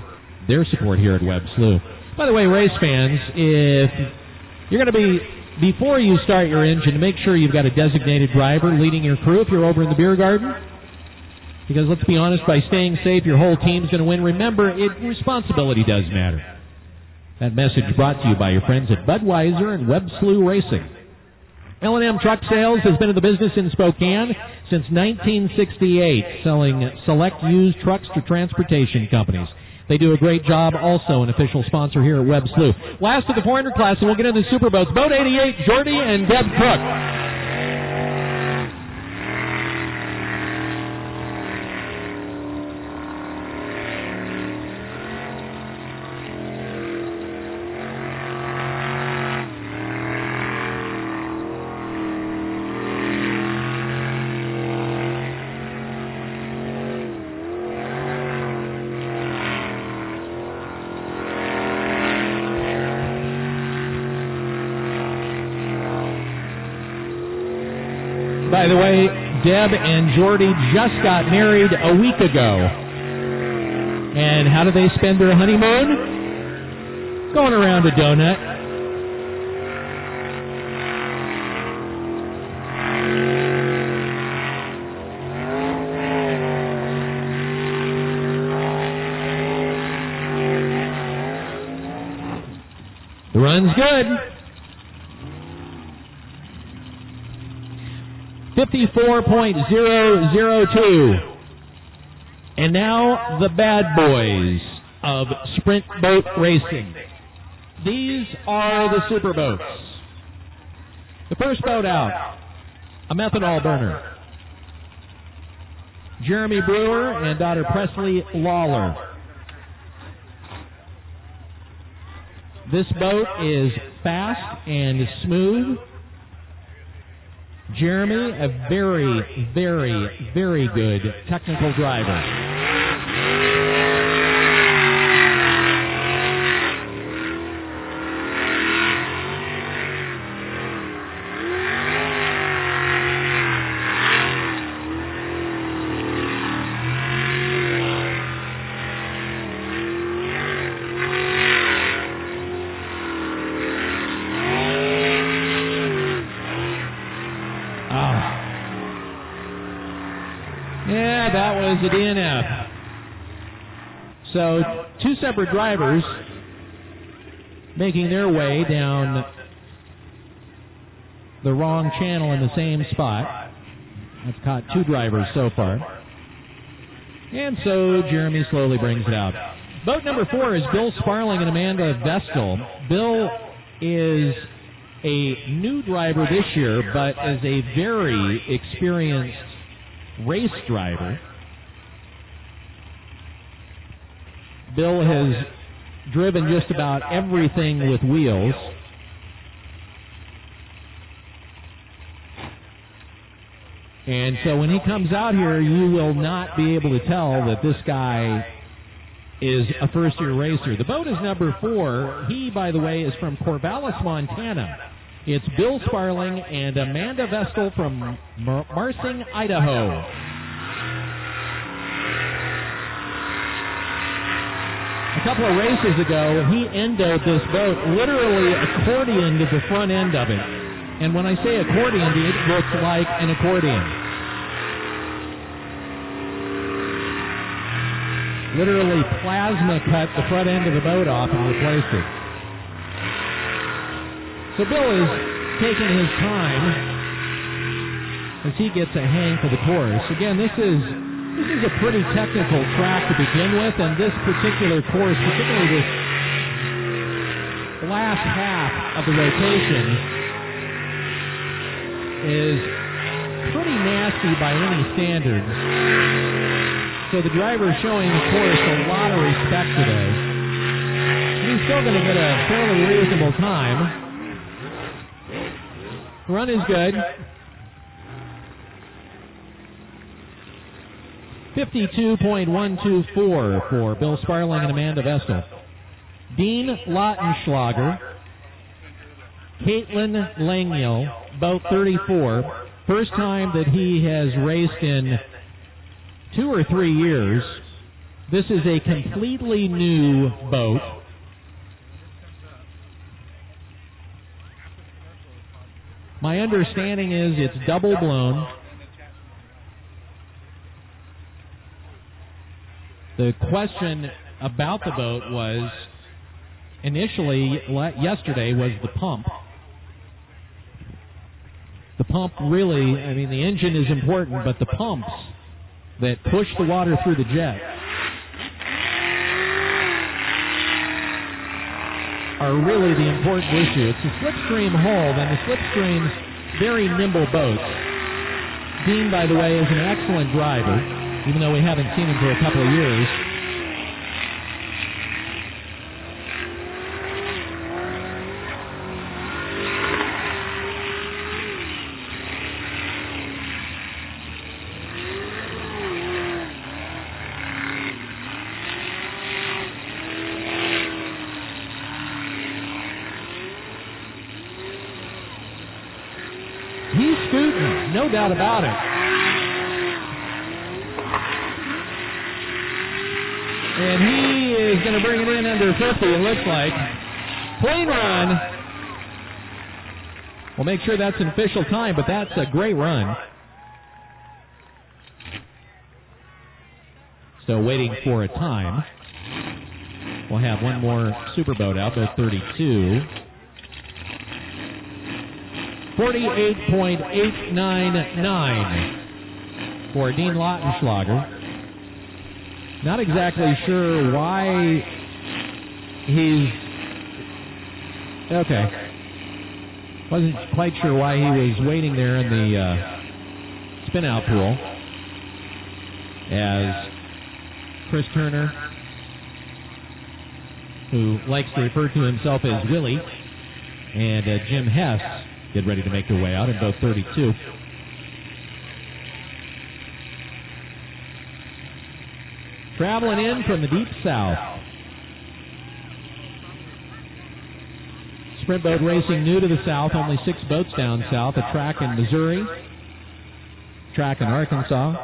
their support here at Webb Slough. By the way, race fans, if you're going to be... Before you start your engine, make sure you've got a designated driver leading your crew if you're over in the beer garden. Because let's be honest, by staying safe, your whole team's going to win. Remember, responsibility does matter. That message brought to you by your friends at Budweiser and Webb Slough Racing. L&M Truck Sales has been in the business in Spokane since 1968, selling select used trucks to transportation companies. They do a great job, also an official sponsor here at Webb Slough. Last of the 400 class, and we'll get into the super boats. Boat 88, Jordy and Deb Cook. By the way, Deb and Jordy just got married a week ago. And how do they spend their honeymoon? Going around a donut. The run's good. 54.002. And now the bad boys of Sprint Boat Racing. These are the super boats. The first boat out, a methanol burner. Jeremy Brewer and daughter Presley Lawler. This boat is fast and smooth. Jeremy, a very, very, very good technical driver. That was a DNF. So, two separate drivers making their way down the wrong channel in the same spot. I've caught two drivers so far. And so, Jeremy slowly brings it out. Boat number 4 is Bill Sparling and Amanda Vestal. Bill is a new driver this year, but is a very experienced race driver. Bill has driven just about everything with wheels. And so when he comes out here, you will not be able to tell that this guy is a first-year racer. The boat is number 4. He, by the way, is from Corvallis, Montana. It's Bill Sparling and Amanda Vestal from Marsing, Idaho. A couple of races ago, he endoed this boat, literally accordioned the front end of it. And when I say accordioned, it looks like an accordion. Literally plasma cut the front end of the boat off and replaced it. So Bill is taking his time as he gets a hang for the course. Again, this is a pretty technical track to begin with, and this particular course, particularly this last half of the rotation, is pretty nasty by any standards. So the driver is showing the course a lot of respect today. He's still going to get a fairly reasonable time. The run is good. 52.124 for Bill Sparling and Amanda Vestal. Dean Lautenschlager, Caitlin Langhill, both 34. First time that he has raced in 2 or 3 years. This is a completely new boat. My understanding is it's double blown. The question about the boat was, initially, yesterday, was the pump. The pump really, I mean, the engine is important, but the pumps that push the water through the jet are really the important issue. It's a slipstream hull, and the slipstream's very nimble boats. Dean, by the way, is an excellent driver, even though we haven't seen him for a couple of years. He's scooting, no doubt about it. And he is going to bring it in under 50, it looks like. Clean run. We'll make sure that's an official time, but that's a great run. So waiting for a time. We'll have one more Superboat out, boat 32. 48.899 for Dean Lautenschlager. Not exactly sure why he's... Okay. Wasn't quite sure why he was waiting there in the spin-out pool. As Chris Turner, who likes to refer to himself as Willie, and Jim Hess get ready to make their way out in boat 32. Traveling in from the deep south. Sprint boat racing new to the south, only 6 boats down south. A track in Missouri, track in Arkansas,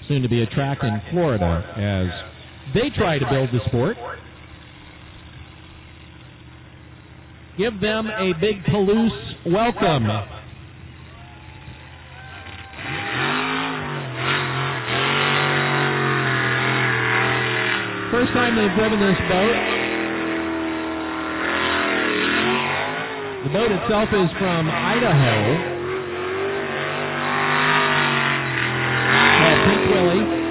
soon to be a track in Florida as they try to build the sport. Give them a big Palouse welcome. First time they've driven this boat. The boat itself is from Idaho. Called Pink Willie.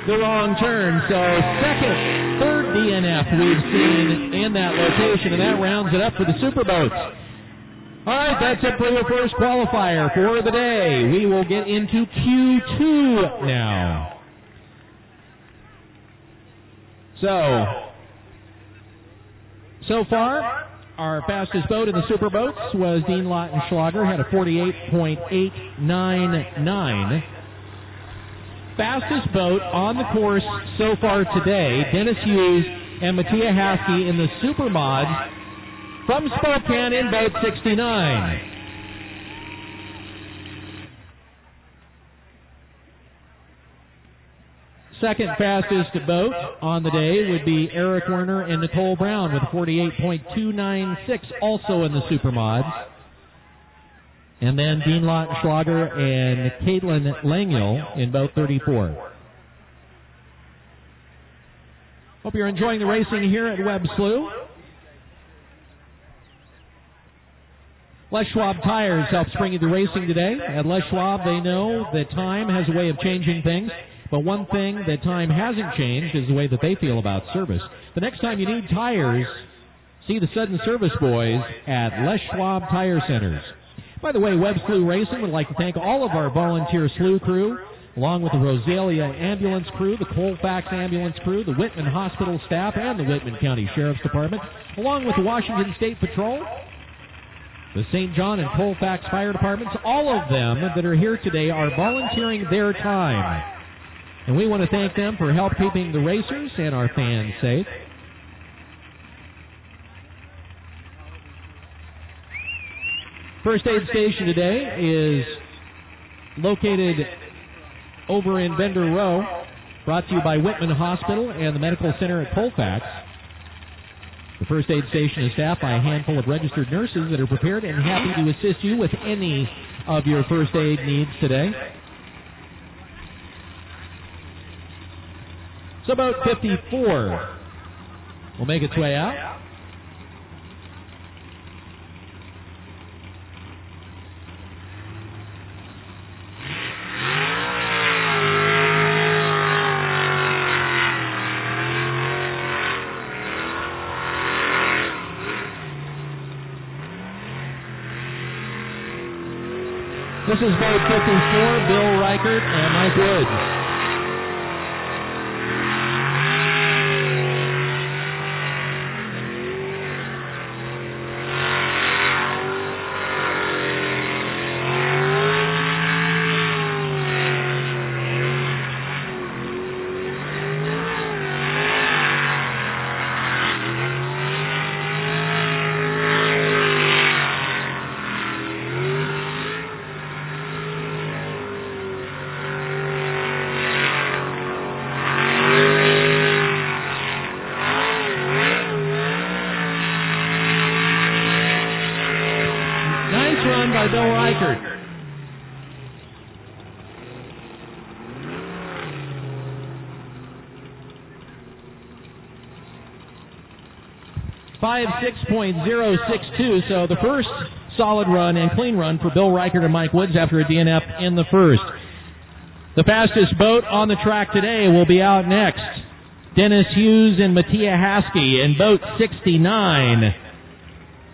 The wrong turn, so third DNF we've seen in that location, and that rounds it up for the Superboats. All right, that's it for your first qualifier for the day. We will get into Q2 now. So far, our fastest boat in the Super Boats was Dean Lautenschlager, had a 48.899. Fastest boat on the course so far today, Dennis Hughes and Mattia Haskey in the Super Mods from Spokane in boat 69. Second fastest boat on the day would be Eric Werner and Nicole Brown with 48.296, also in the Super Mods. And then Dean Lautenschlager and Caitlin Langill in boat 34. Hope you're enjoying the racing here at Webb Slough. Les Schwab Tires helps bring you the racing today. At Les Schwab, they know that time has a way of changing things. But one thing that time hasn't changed is the way that they feel about service. The next time you need tires, see the Sudden Service boys at Les Schwab Tire Centers. By the way, Webb Slough Racing would like to thank all of our volunteer Slough crew, along with the Rosalia Ambulance crew, the Colfax Ambulance crew, the Whitman Hospital staff, and the Whitman County Sheriff's Department, along with the Washington State Patrol, the St. John and Colfax Fire Departments. All of them that are here today are volunteering their time. And we want to thank them for help keeping the racers and our fans safe. First aid station today is located over in Bender Row, brought to you by Whitman Hospital and the Medical Center at Colfax. The first aid station is staffed by a handful of registered nurses that are prepared and happy to assist you with any of your first aid needs today. So boat 54 will make its way out. This is boat 54, Bill Reichert and Mike Woods. By Bill Reichert. .062, so the first solid run and clean run for Bill Reichert and Mike Woods after a DNF in the first. The fastest boat on the track today will be out next. Dennis Hughes and Mattia Haskey in boat 69.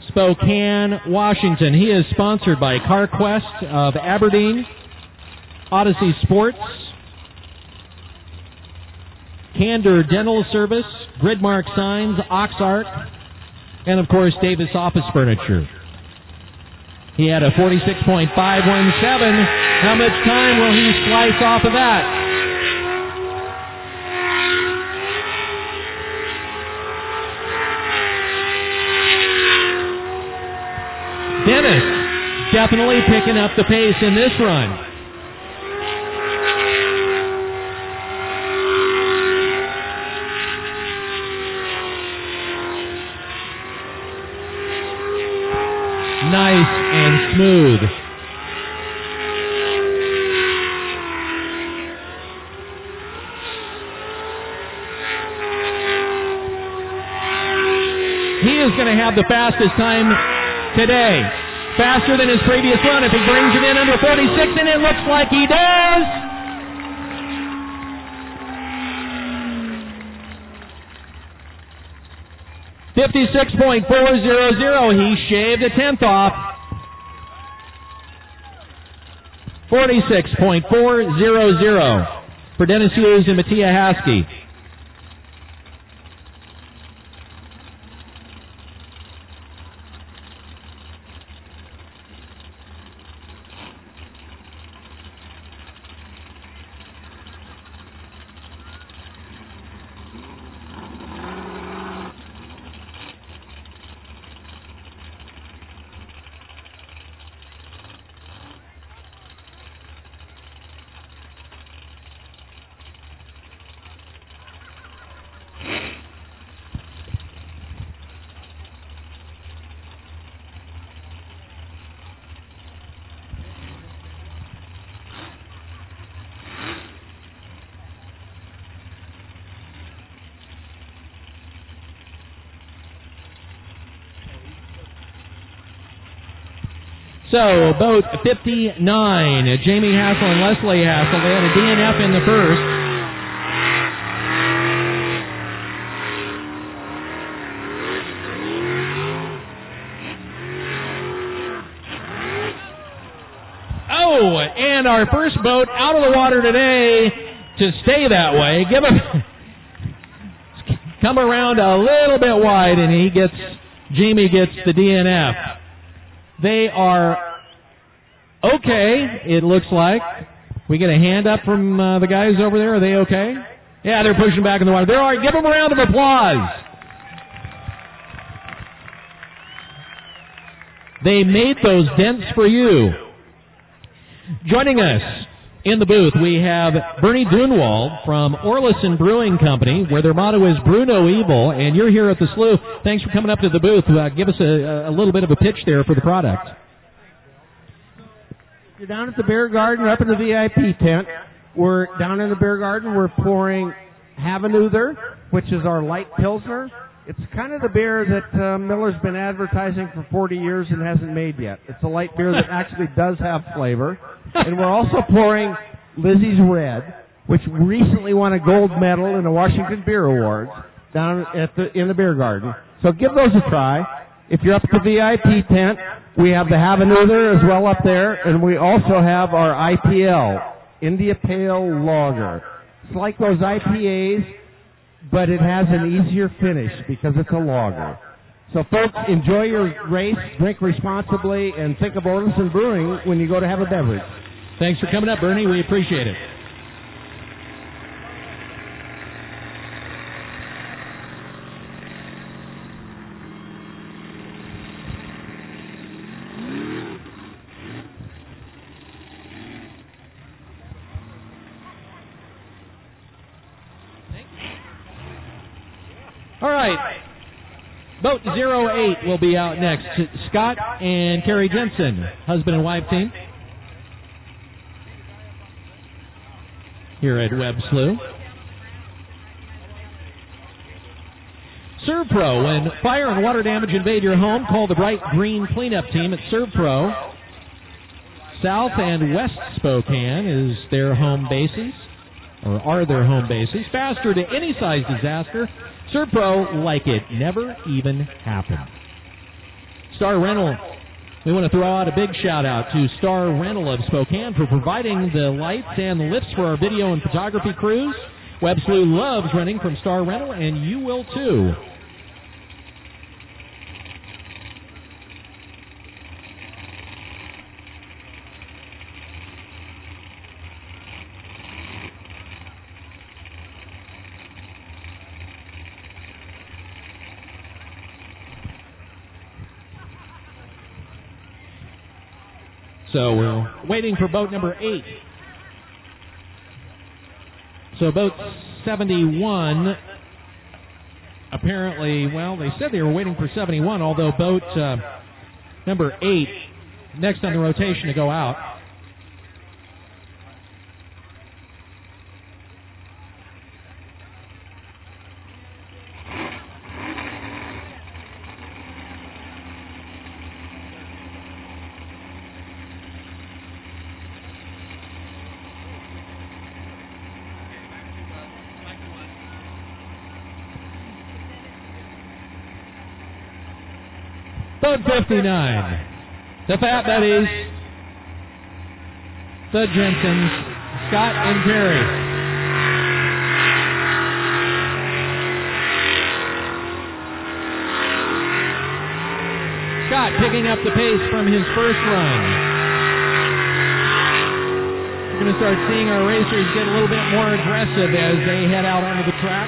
Spokane, Washington. He is sponsored by CarQuest of Aberdeen, Odyssey Sports, Candor Dental Service, Gridmark Signs, Oxark, and of course Davis Office Furniture. He had a 46.517. How much time will he slice off of that? Dennis definitely picking up the pace in this run. Nice and smooth. He is going to have the fastest time today. Faster than his previous run if he brings it in under 46, and it looks like he does. .56.400. He shaved a tenth off. 46.400 for Dennis Hughes and Mattia Haskey. So, boat 59, Jamie Hassel and Leslie Hassel. They had a DNF in the first. Oh, and our first boat out of the water today to stay that way. Give him come around a little bit wide, and Jamie gets the DNF. They are okay, it looks like. We get a hand up from the guys over there. Are they okay? Yeah, they're pushing back in the water. They're all right. Give them a round of applause. They made those dents for you. Joining us in the booth, we have Bernie Dunwald from Orlison Brewing Company, where their motto is Brew No Evil, and you're here at the Slough. Thanks for coming up to the booth. Give us a little bit of a pitch there for the product. You're down at the Beer Garden, up in the VIP tent. We're down in the Beer Garden. We're pouring Havenuther, which is our light Pilsner. It's kind of the beer that Miller's been advertising for 40 years and hasn't made yet. It's a light beer that actually does have flavor. And we're also pouring Lizzie's Red, which recently won a gold medal in the Washington Beer Awards down in the Beer Garden. So give those a try. If you're up at the VIP tent, we have the Havenuther as well up there, and we also have our IPL, India Pale Lager. It's like those IPAs, but it has an easier finish because it's a lager. So folks, enjoy your race, drink responsibly, and think of Orlison Brewing when you go to have a beverage. Thanks for coming up, Bernie. We appreciate it. All right. Boat 08 will be out next. Scott and Carrie Jensen, husband and wife team, here at Webb Slough. ServPro. When fire and water damage invade your home, call the Bright Green Cleanup Team at ServPro. South and West Spokane is their home bases, or are their home bases. Faster to any size disaster. ServPro, like it never even happened. Star Rental. We want to throw out a big shout-out to Star Rental of Spokane for providing the lights and the lifts for our video and photography crews. Webb Slough loves renting from Star Rental, and you will too. So we're waiting for boat number 8. So boat 71, apparently, well, they said they were waiting for 71, although boat number 8, next on the rotation to go out. Boat 59, the Fat Buddies. the Jensens, Scott and Terry. Scott picking up the pace from his first run. We're going to start seeing our racers get a little bit more aggressive as they head out onto the track.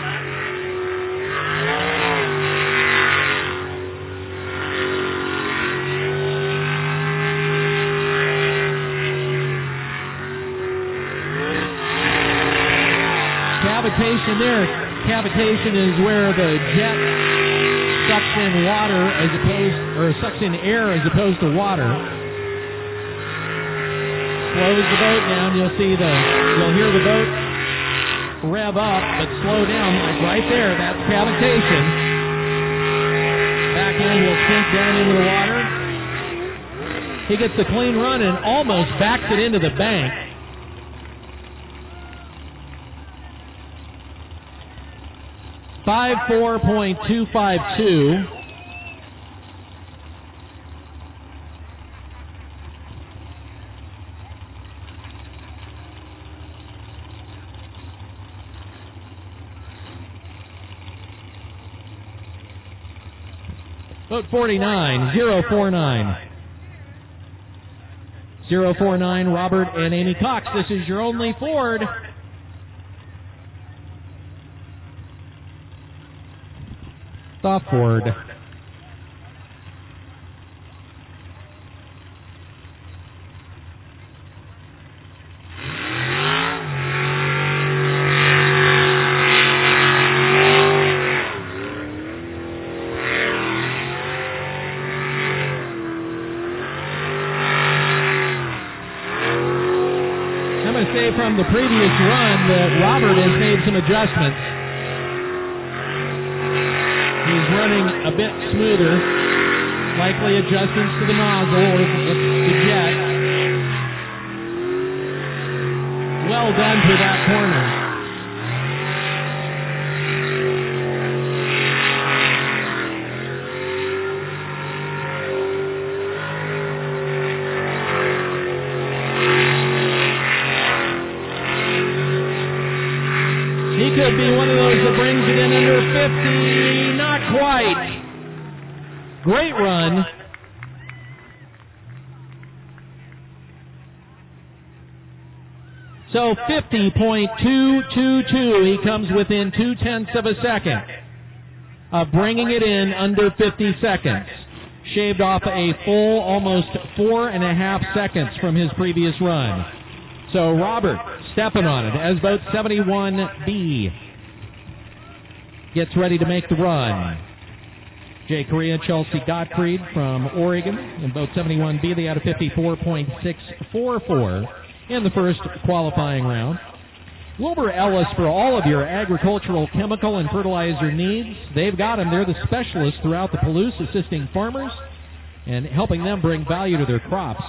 Cavitation there. Cavitation is where the jet sucks in water sucks in air as opposed to water. Slows the boat down. You'll hear the boat rev up, but slow down. Like right there, that's cavitation. Back end will sink down into the water. He gets a clean run and almost backs it into the bank. .252. Vote 49, 049. 049, Robert and Amy Cox. This is your only Ford. The Ford. I'm going to say from the previous run that Robert has made some adjustments. He's running a bit smoother, likely adjustments to the nozzle or the jet. Well done for that corner. He could be one of those that brings it in under 50. Not quite. Great run. So 50.222. He comes within 0.2 of a second of bringing it in under 50 seconds. Shaved off a full almost 4.5 seconds from his previous run. So Robert stepping on it as boat 71B gets ready to make the run. Jay Correa, Chelsea Gottfried from Oregon in boat 71B. They had a 54.644 in the first qualifying round. Wilbur Ellis for all of your agricultural, chemical, and fertilizer needs. They've got them. They're the specialists throughout the Palouse, assisting farmers and helping them bring value to their crops.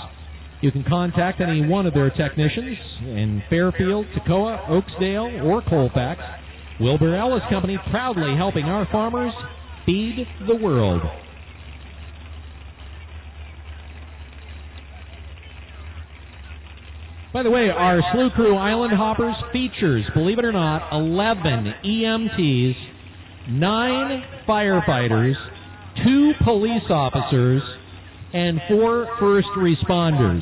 You can contact any one of their technicians in Fairfield, Toccoa, Oaksdale, or Colfax. Wilbur Ellis Company, proudly helping our farmers feed the world. By the way, our Slew Crew Island Hoppers features, believe it or not, 11 EMTs, 9 firefighters, 2 police officers, and 4 first responders.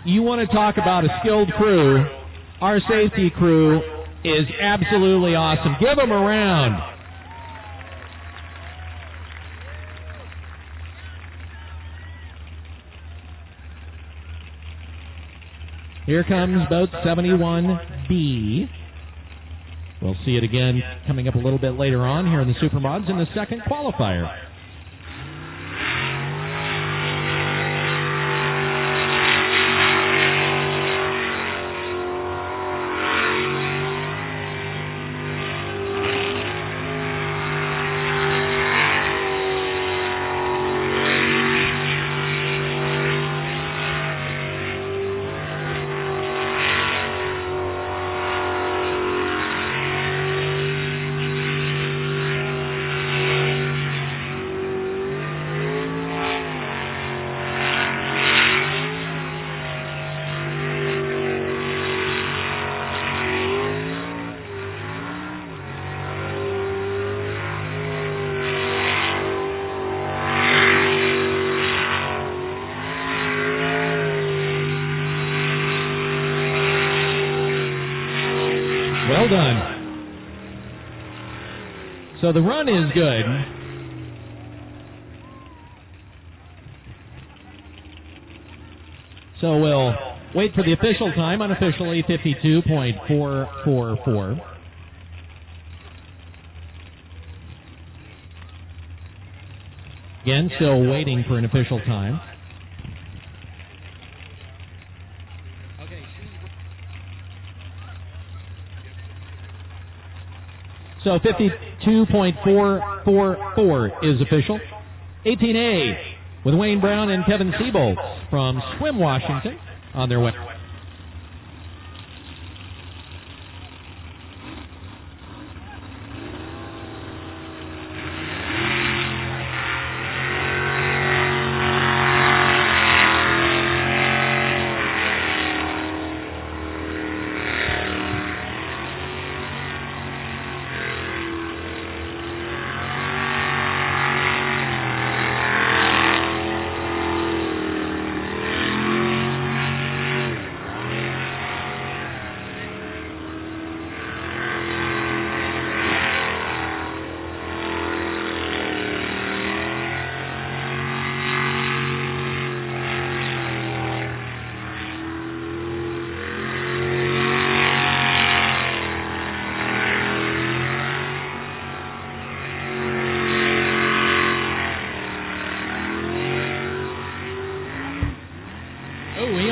You want to talk about a skilled crew, our safety crew is absolutely awesome. Give them a round. Here comes boat 71B. We'll see it again coming up a little bit later on here in the Supermods in the second qualifier. done. So the run is good. So we'll wait for the official time, unofficially 52.444. Again, still waiting for an official time. So 52.444 is official. 18A with Wayne Brown and Kevin Seabolt from Swim, Washington on their way.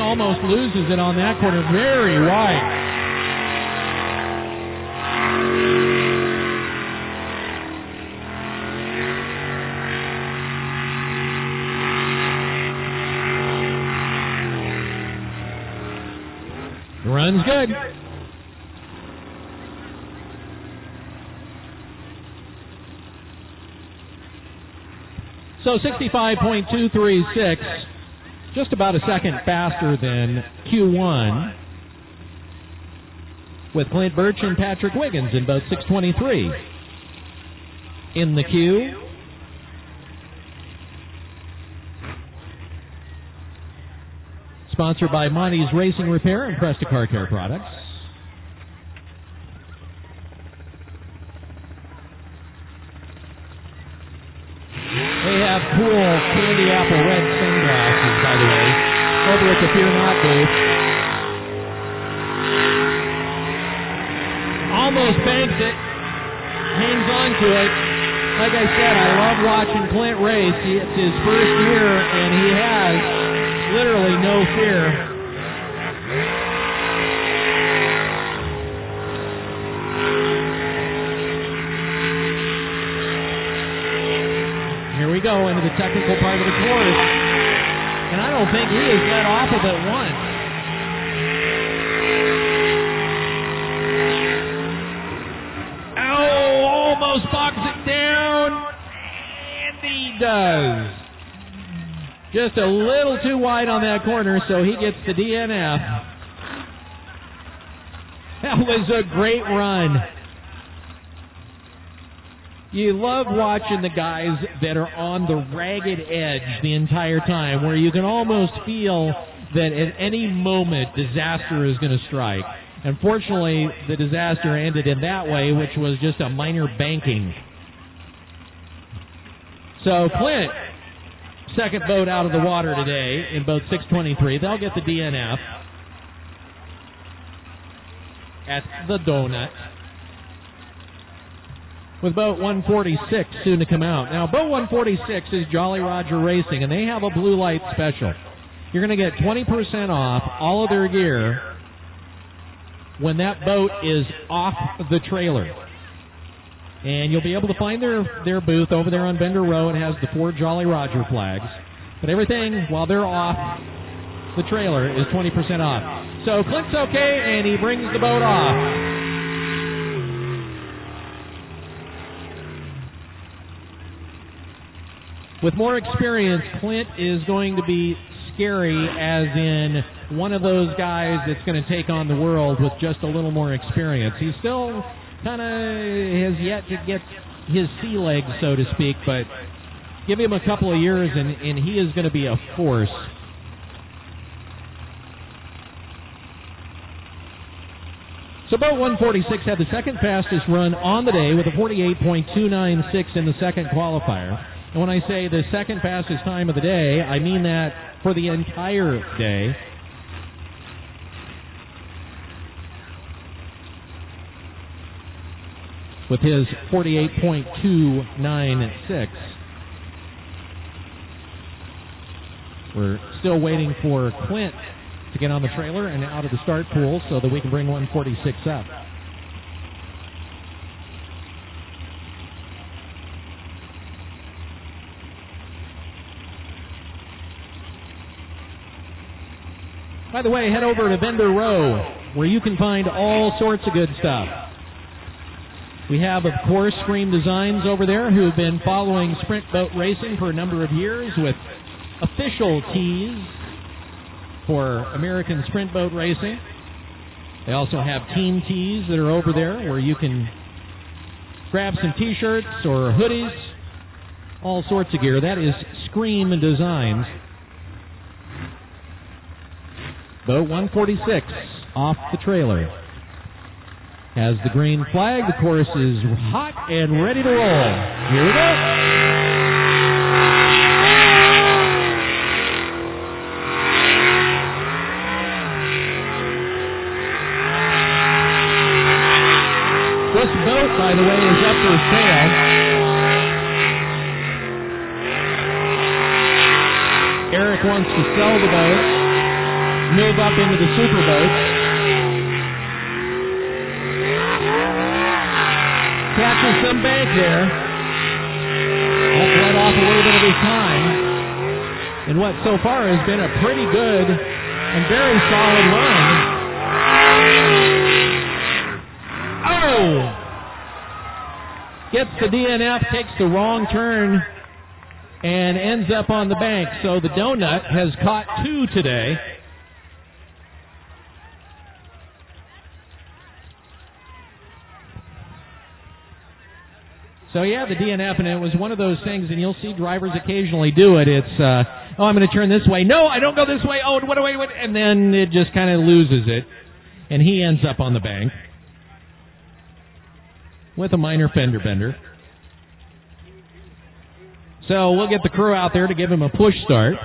Almost loses it on that corner, very wide. The run's good. So 65.236. Just about a second faster than Q1 with Clint Birch and Patrick Wiggins in both 6:23. In the queue, sponsored by Monty's Racing Repair and Presta Car Care Products. They have cool candy apple red sunglasses, by the way, over at the Fear Not booth. Almost banks it, hangs on to it. Like I said, I love watching Clint race. It's his first year, and he has literally no fear. Here we go into the technical part of the course. And I don't think he has let off of it once. Oh, almost box it down. And he does. Just a little too wide on that corner, so he gets the DNF. That was a great run. You love watching the guys that are on the ragged edge the entire time, where you can almost feel that at any moment disaster is going to strike. Unfortunately, the disaster ended in that way, which was just a minor banking. So Clint, second boat out of the water today in boat 623. They'll get the DNF at the Donut, with boat 146 soon to come out. Now, boat 146 is Jolly Roger Racing, and they have a blue light special. You're going to get 20% off all of their gear when that boat is off the trailer. And you'll be able to find their booth over there on Bender Row. It has the 4 Jolly Roger flags. But everything, while they're off the trailer, is 20% off. So Clint's okay, and he brings the boat off. With more experience, Clint is going to be scary, as in one of those guys that's going to take on the world with just a little more experience. He still kind of has yet to get his sea legs, so to speak, but give him a couple of years and he is going to be a force. So boat 146 had the second fastest run on the day with a 48.296 in the second qualifier. And when I say the second fastest time of the day, I mean that for the entire day. With his 48.296. We're still waiting for Clint to get on the trailer and out of the start pool so that we can bring 146 up. By the way, head over to Vendor Row, where you can find all sorts of good stuff. We have, of course, Scream Designs over there, who've been following sprint boat racing for a number of years with official tees for American sprint boat racing. They also have team tees that are over there where you can grab some t-shirts or hoodies, all sorts of gear. That is Scream Designs. Boat 146 off the trailer has the green flag. The course is hot and ready to roll. Here we go. This boat, by the way, is up for sale. Eric wants to sell the boat, move up into the super boats. Catches some bank there. That's let off a little bit of his time in what so far has been a pretty good and very solid run. Oh! Gets the DNF, takes the wrong turn, and ends up on the bank. So the Donut has caught two today. So, yeah, the DNF, and it was one of those things, and you'll see drivers occasionally do it. It's, I'm going to turn this way. No, I don't go this way. Oh, what do I do? And then it just kind of loses it, and he ends up on the bank with a minor fender bender. So we'll get the crew out there to give him a push start.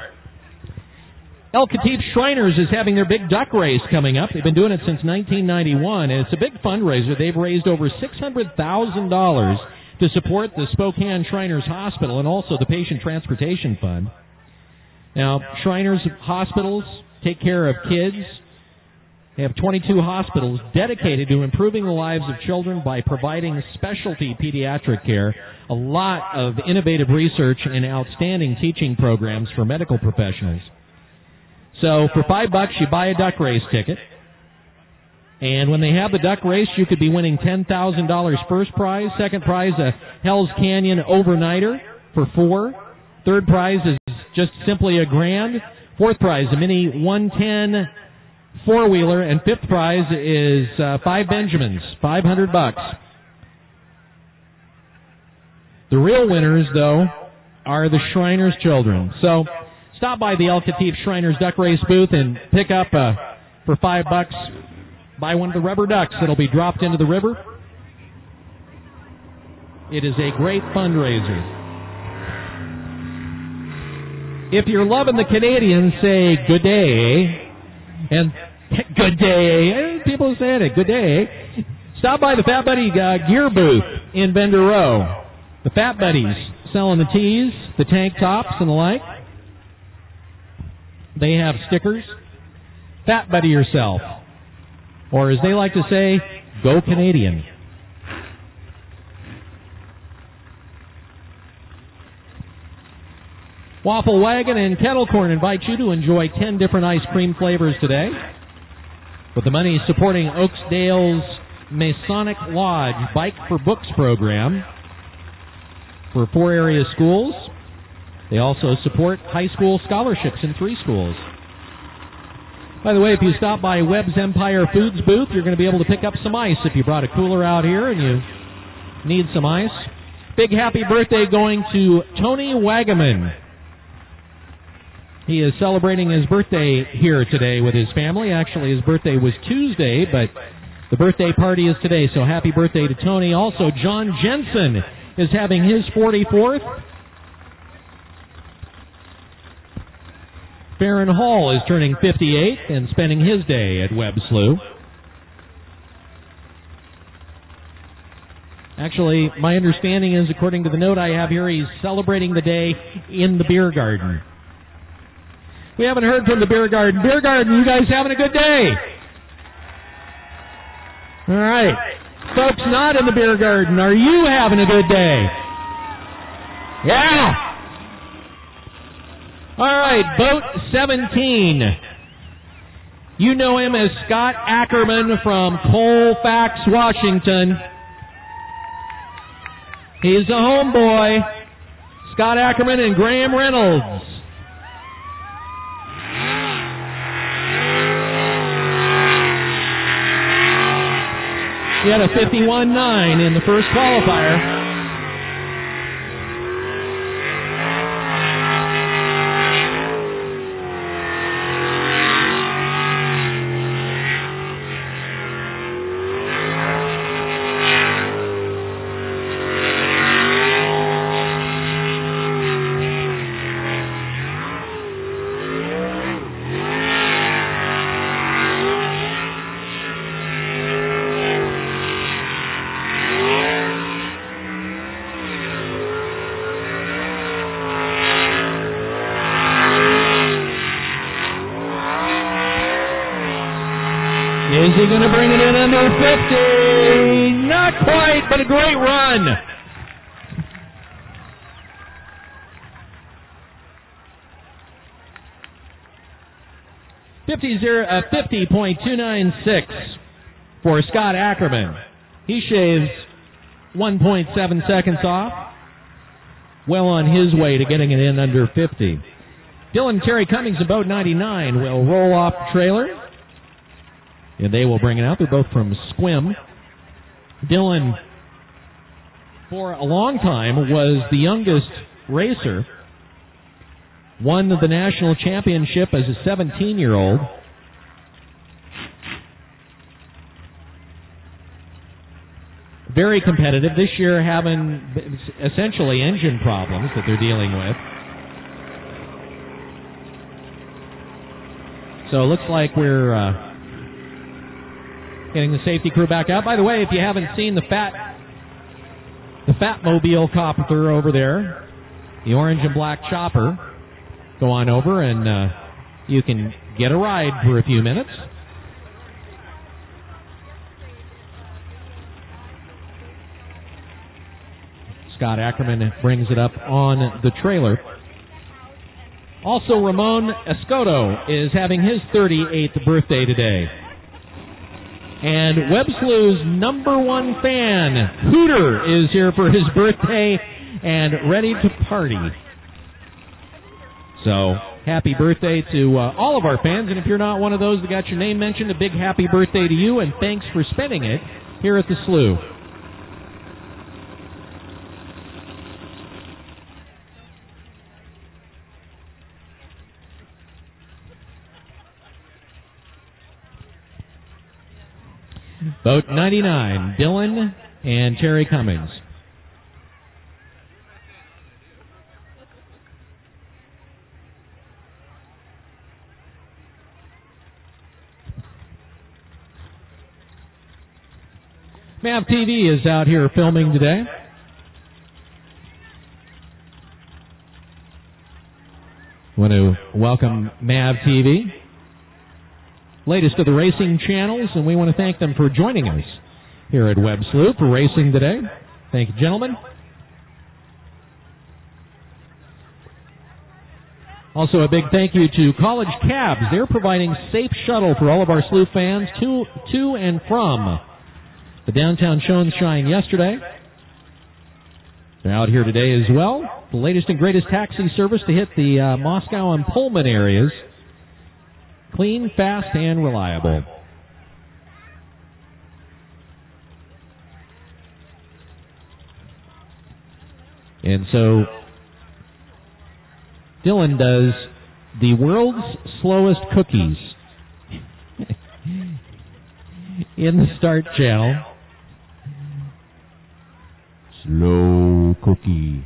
El Katif Shriners is having their big duck race coming up. They've been doing it since 1991, and it's a big fundraiser. They've raised over $600,000 to support the Spokane Shriners Hospital and also the Patient Transportation Fund. Now, Shriners hospitals take care of kids. They have 22 hospitals dedicated to improving the lives of children by providing specialty pediatric care, a lot of innovative research, and outstanding teaching programs for medical professionals. So for $5, you buy a duck race ticket. And when they have the duck race, you could be winning $10,000 first prize. Second prize, a Hell's Canyon overnighter for $4. Third prize is just simply $1,000. Fourth prize, a Mini 110 four-wheeler. And fifth prize is 5 Benjamins, $500. The real winners, though, are the Shriners children. So stop by the El Katif Shriners Duck Race booth and pick up, for $5, buy one of the rubber ducks that'll be dropped into the river. It is a great fundraiser. If you're loving the Canadians, say good day. And good day. People saying it. Good day. Stop by the Fat Buddy gear booth in Vendor Row. The Fat Buddies selling the tees, the tank tops, and the like. They have stickers. Fat Buddy yourself. Or as they like to say, go Canadian. Waffle Wagon and Kettle Corn invite you to enjoy 10 different ice cream flavors today, with the money supporting Oakdale's Masonic Lodge Bike for Books program for 4 area schools. They also support high school scholarships in 3 schools. By the way, if you stop by Webb's Empire Foods booth, you're going to be able to pick up some ice if you brought a cooler out here and you need some ice. Big happy birthday going to Tony Wagaman. He is celebrating his birthday here today with his family. Actually, his birthday was Tuesday, but The birthday party is today, so happy birthday to Tony. Also, John Jensen is having his 44th. Farron Hall is turning 58 and spending his day at Webb Slough. Actually, my understanding is, according to the note I have here, he's celebrating the day in the beer garden. We haven't heard from the beer garden. Beer garden, you guys having a good day? All right. Folks not in the beer garden, are you having a good day? Yeah. All right, boat 17. You know him as Scott Ackerman from Colfax, Washington. He's a homeboy. Scott Ackerman and Graham Reynolds. He had a 51.9 in the first qualifier. Is he going to bring it in under 50? Not quite, but a great run. .296 for Scott Ackerman. He shaves 1.7 seconds off. Well on his way to getting it in under 50. Dylan Terry Cummings in boat 99 will roll off the trailer. And they will bring it out. They're both from Squim. Dylan, for a long time, was the youngest racer. Won the national championship as a 17-year-old. Very competitive. This year having essentially engine problems that they're dealing with. So it looks like we're getting the safety crew back out. By the way, if you haven't seen the Fatmobile copter over there, the orange and black chopper, go on over and you can get a ride for a few minutes. Scott Ackerman brings it up on the trailer. Also, Ramon Escoto is having his 38th birthday today. And Webb Slough's #1 fan, Hooter, is here for his birthday and ready to party. So, happy birthday to all of our fans. And if you're not one of those that got your name mentioned, a big happy birthday to you, and thanks for spending it here at the Slough. Boat 99, Dylan and Terry Cummings. MAV TV is out here filming today. I want to welcome MAV TV, latest of the racing channels, and we want to thank them for joining us here at Webb Slough for racing today. Thank you, gentlemen. Also, a big thank you to College Cabs. They're providing safe shuttle for all of our Slough fans to and from the downtown show and shine yesterday. They're out here today as well. The latest and greatest taxi service to hit the Moscow and Pullman areas. Clean, fast, and reliable. And so, Dylan does the world's slowest cookies. in the start channel. Slow cookie.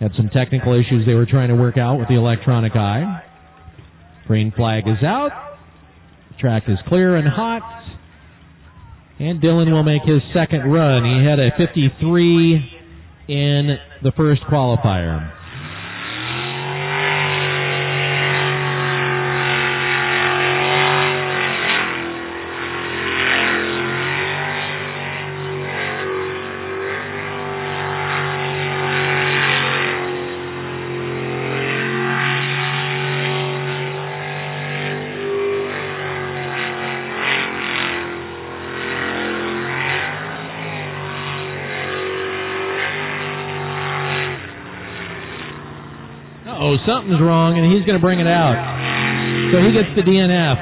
Had some technical issues they were trying to work out with the electronic eye. Green flag is out. Track is clear and hot. And Dylan will make his second run. He had a 53 in the first qualifier. Oh, something's wrong, and he's going to bring it out. So he gets the DNF.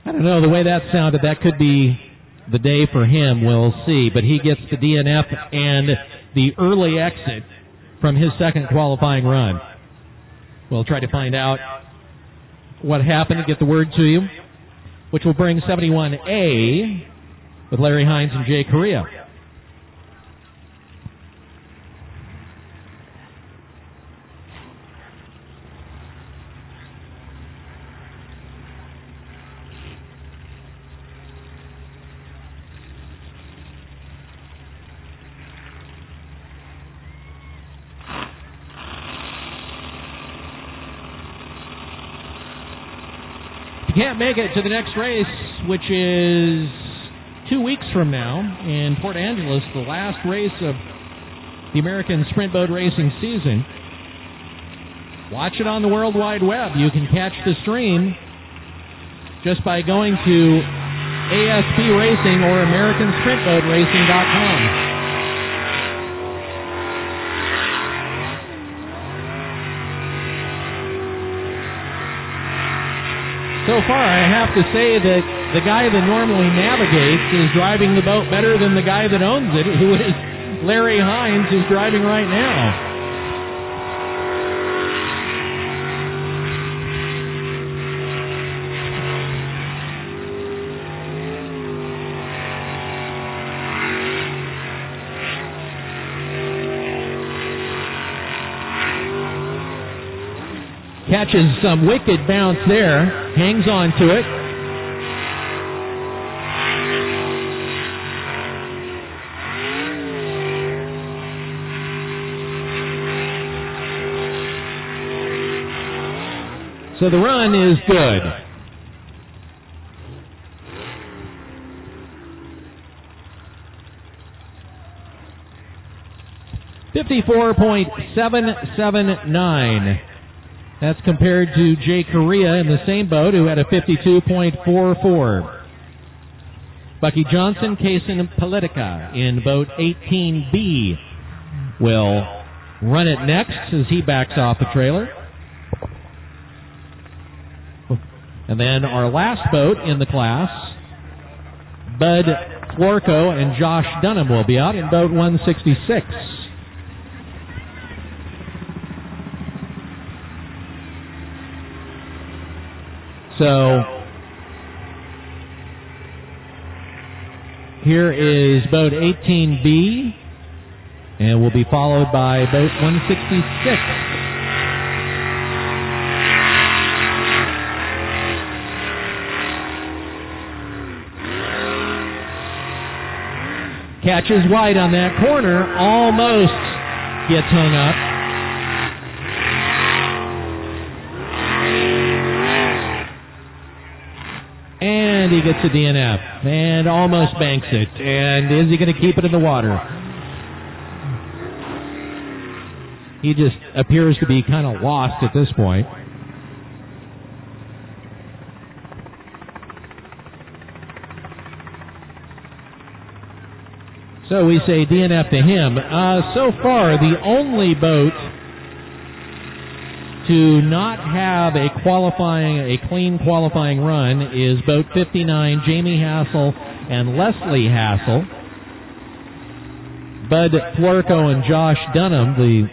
I don't know, the way that sounded, that could be the day for him, we'll see. But he gets the DNF and the early exit from his second qualifying run. We'll try to find out what happened and get the word to you, which will bring 71A with Larry Hines and Jay Correa. You can't make it to the next race, which is 2 weeks from now in Port Angeles, the last race of the American Sprint Boat Racing season. Watch it on the World Wide Web. You can catch the stream just by going to ASP Racing or AmericanSprintBoatRacing.com. So far, I have to say that the guy that normally navigates is driving the boat better than the guy that owns it, who is Larry Hines, who's driving right now. Catches some wicked bounce there, hangs on to it. So the run is good. .54.779. That's compared to Jay Correa in the same boat, who had a 52.44. Bucky Johnson, Kaysen Politica in boat 18B will run it next as he backs off the trailer. And then our last boat in the class, Bud Florco and Josh Dunham will be out in boat 166. So here is boat 18B, and will be followed by boat 166. Catches wide on that corner, almost gets hung up. And he gets a DNF and almost banks it. And is he going to keep it in the water? He just appears to be kind of lost at this point. So we say DNF to him. So far, the only boat to not have a clean qualifying run is boat 59, Jamie Hassel and Leslie Hassel. Bud Florco and Josh Dunham, the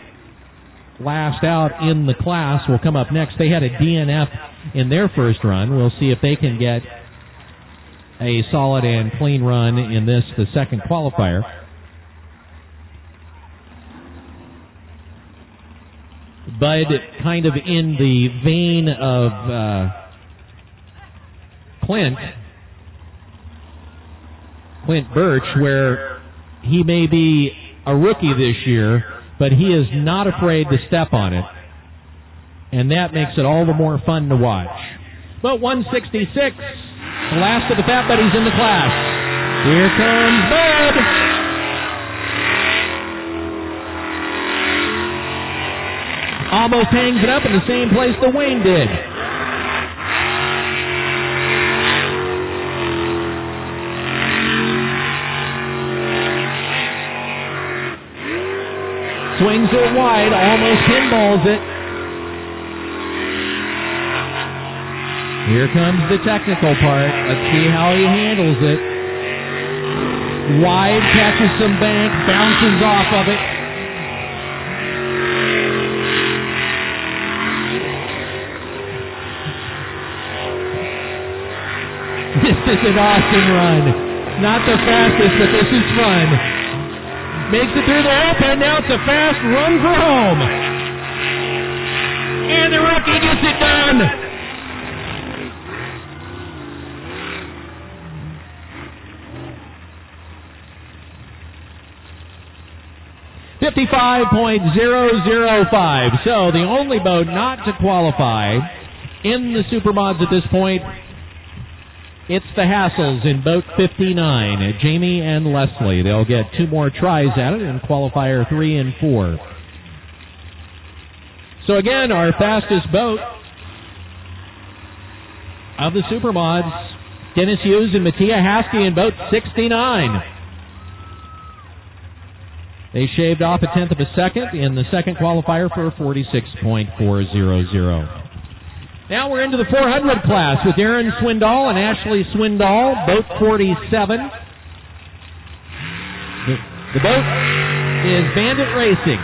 last out in the class will come up next. They had a DNF in their first run. We'll see if they can get a solid and clean run in this, the second qualifier. Bud, kind of in the vein of Clint Birch, where he may be a rookie this year, but he is not afraid to step on it. And that makes it all the more fun to watch. But 166, the last of the Fat Buddies in the class. Here comes Bud. Almost hangs it up in the same place that Wayne did. Swings it wide, almost pinballs it. Here comes the technical part. Let's see how he handles it. Wide, catches some bank, bounces off of it. This is an awesome run. Not the fastest, but this is fun. Makes it through the open. Now it's a fast run for home. And the rookie gets it done. .005. So the only boat not to qualify in the Supermods at this point, it's the Hassels in boat 59, Jamie and Leslie. They'll get 2 more tries at it in qualifier 3 and 4. So again, our fastest boat of the Supermods, Dennis Hughes and Mattia Haskey in boat 69. They shaved off 1/10 of a second in the second qualifier for 46.400. Now we're into the 400 class with Aaron Swindoll and Ashley Swindoll, boat 47. The boat is Bandit Racing.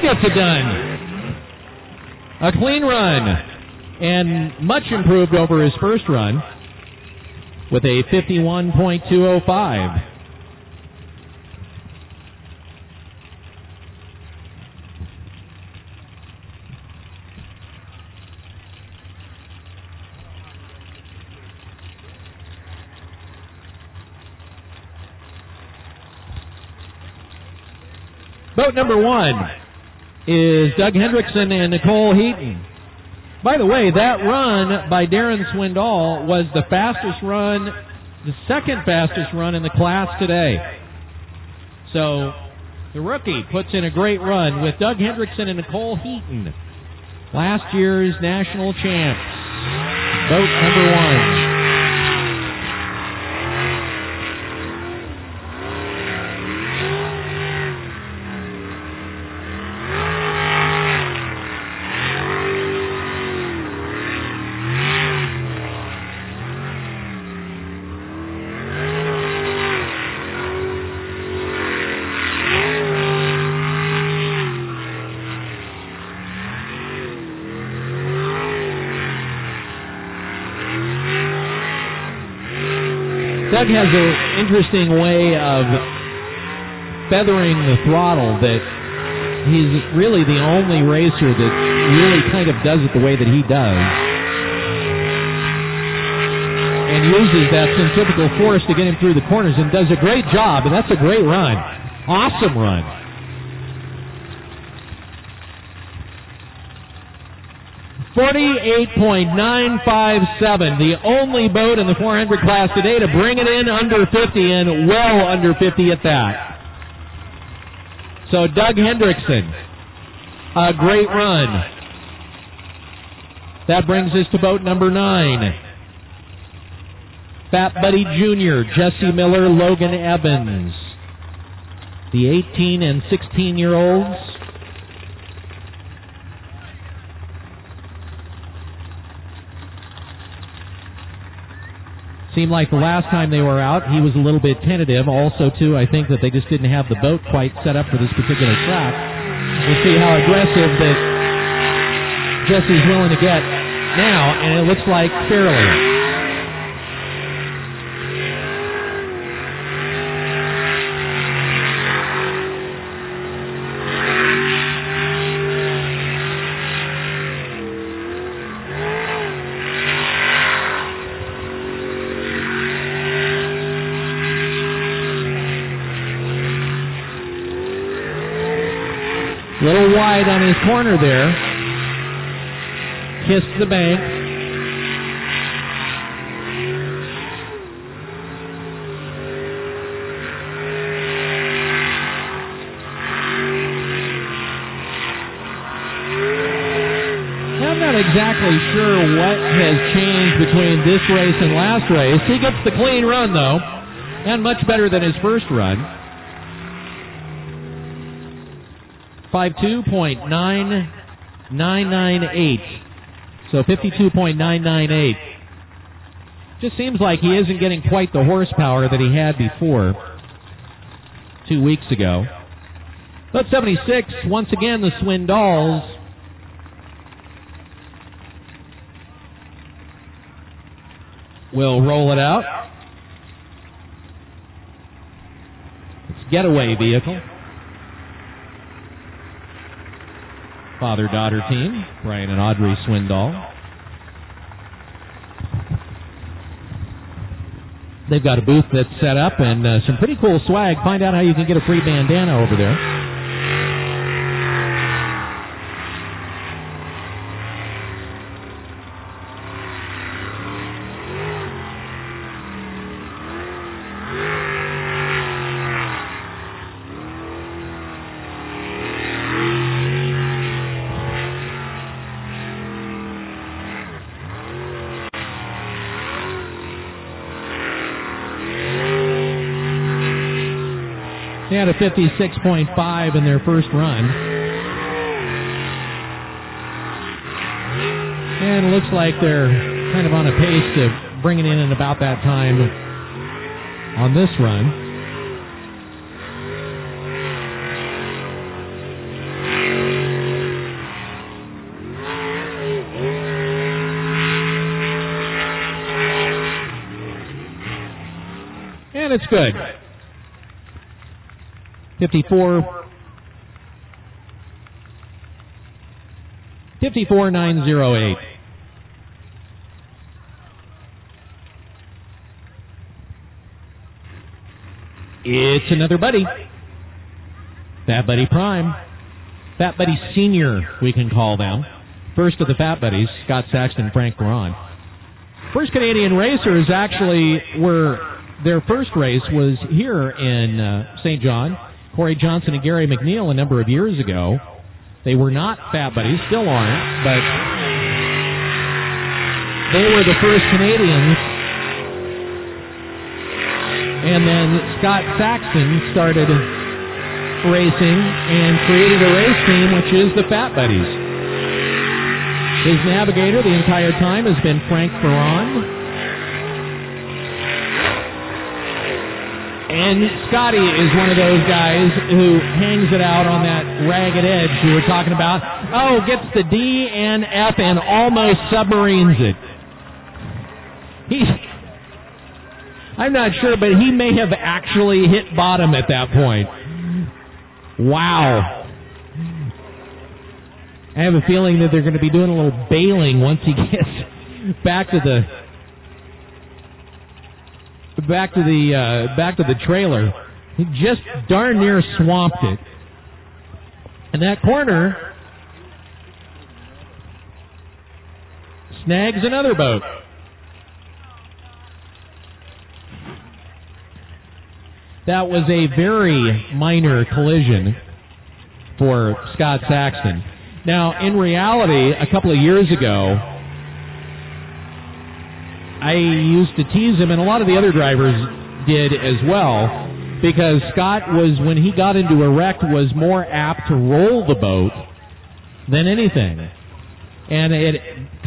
Gets it done. A clean run and much improved over his first run with a 51.205. Boat number 1 is Doug Hendrickson and Nicole Heaton. By the way, that run by Darren Swindoll was the fastest run, the second fastest run in the class today. So the rookie puts in a great run with Doug Hendrickson and Nicole Heaton, last year's national champs. Boat number 1. Doug has an interesting way of feathering the throttle that he's really the only racer that really kind of does it the way that he does. And uses that centrifugal force to get him through the corners and does a great job, and that's a great run. Awesome run. .957, the only boat in the 400 class today to bring it in under 50 and well under 50 at that. So Doug Hendrickson, a great run. That brings us to boat number 9. Fat Buddy Jr., Jesse Miller, Logan Evans. The 18 and 16-year-olds. Seemed like the last time they were out, he was a little bit tentative. Also, too, I think that they just didn't have the boat quite set up for this particular track. We'll see how aggressive that Jesse's willing to get now, and it looks like fairly. A little wide on his corner there. Kissed the bank. I'm not exactly sure what has changed between this race and last race. He gets the clean run, though, and much better than his first run. 52.9998. So 52.998. Just seems like he isn't getting quite the horsepower that he had before 2 weeks ago. But 76, once again, the Swindols. Will roll it out. It's getaway vehicle. Father-daughter team, Brian and Audrey Swindoll. They've got a booth that's set up and some pretty cool swag. Find out how you can get a free bandana over there. They had a 56.5 in their first run. And it looks like they're kind of on a pace to bring it in at about that time on this run. And it's good. 54.908. It's another buddy. Fat Buddy Prime. Fat Buddy Senior, we can call them. First of the Fat Buddies, Scott Saxton, Frank Perron. First Canadian racers actually were, their first race was here in St. John. Corey Johnson and Gary McNeil a number of years ago. They were not Fat Buddies, still aren't, but they were the first Canadians. And then Scott Saxton started racing and created a race team, which is the Fat Buddies. His navigator the entire time has been Frank Perron. And Scotty is one of those guys who hangs it out on that ragged edge you were talking about. Oh, gets the D and F and almost submarines it. I'm not sure, but he may have actually hit bottom at that point. Wow. I have a feeling that they're going to be doing a little bailing once he gets back to the trailer. He just darn near swamped it. And that corner snags another boat. That was a very minor collision for Scott Saxton. Now, in reality, a couple of years ago, I used to tease him, and a lot of the other drivers did as well, because Scott was, when he got into a wreck, was more apt to roll the boat than anything. And it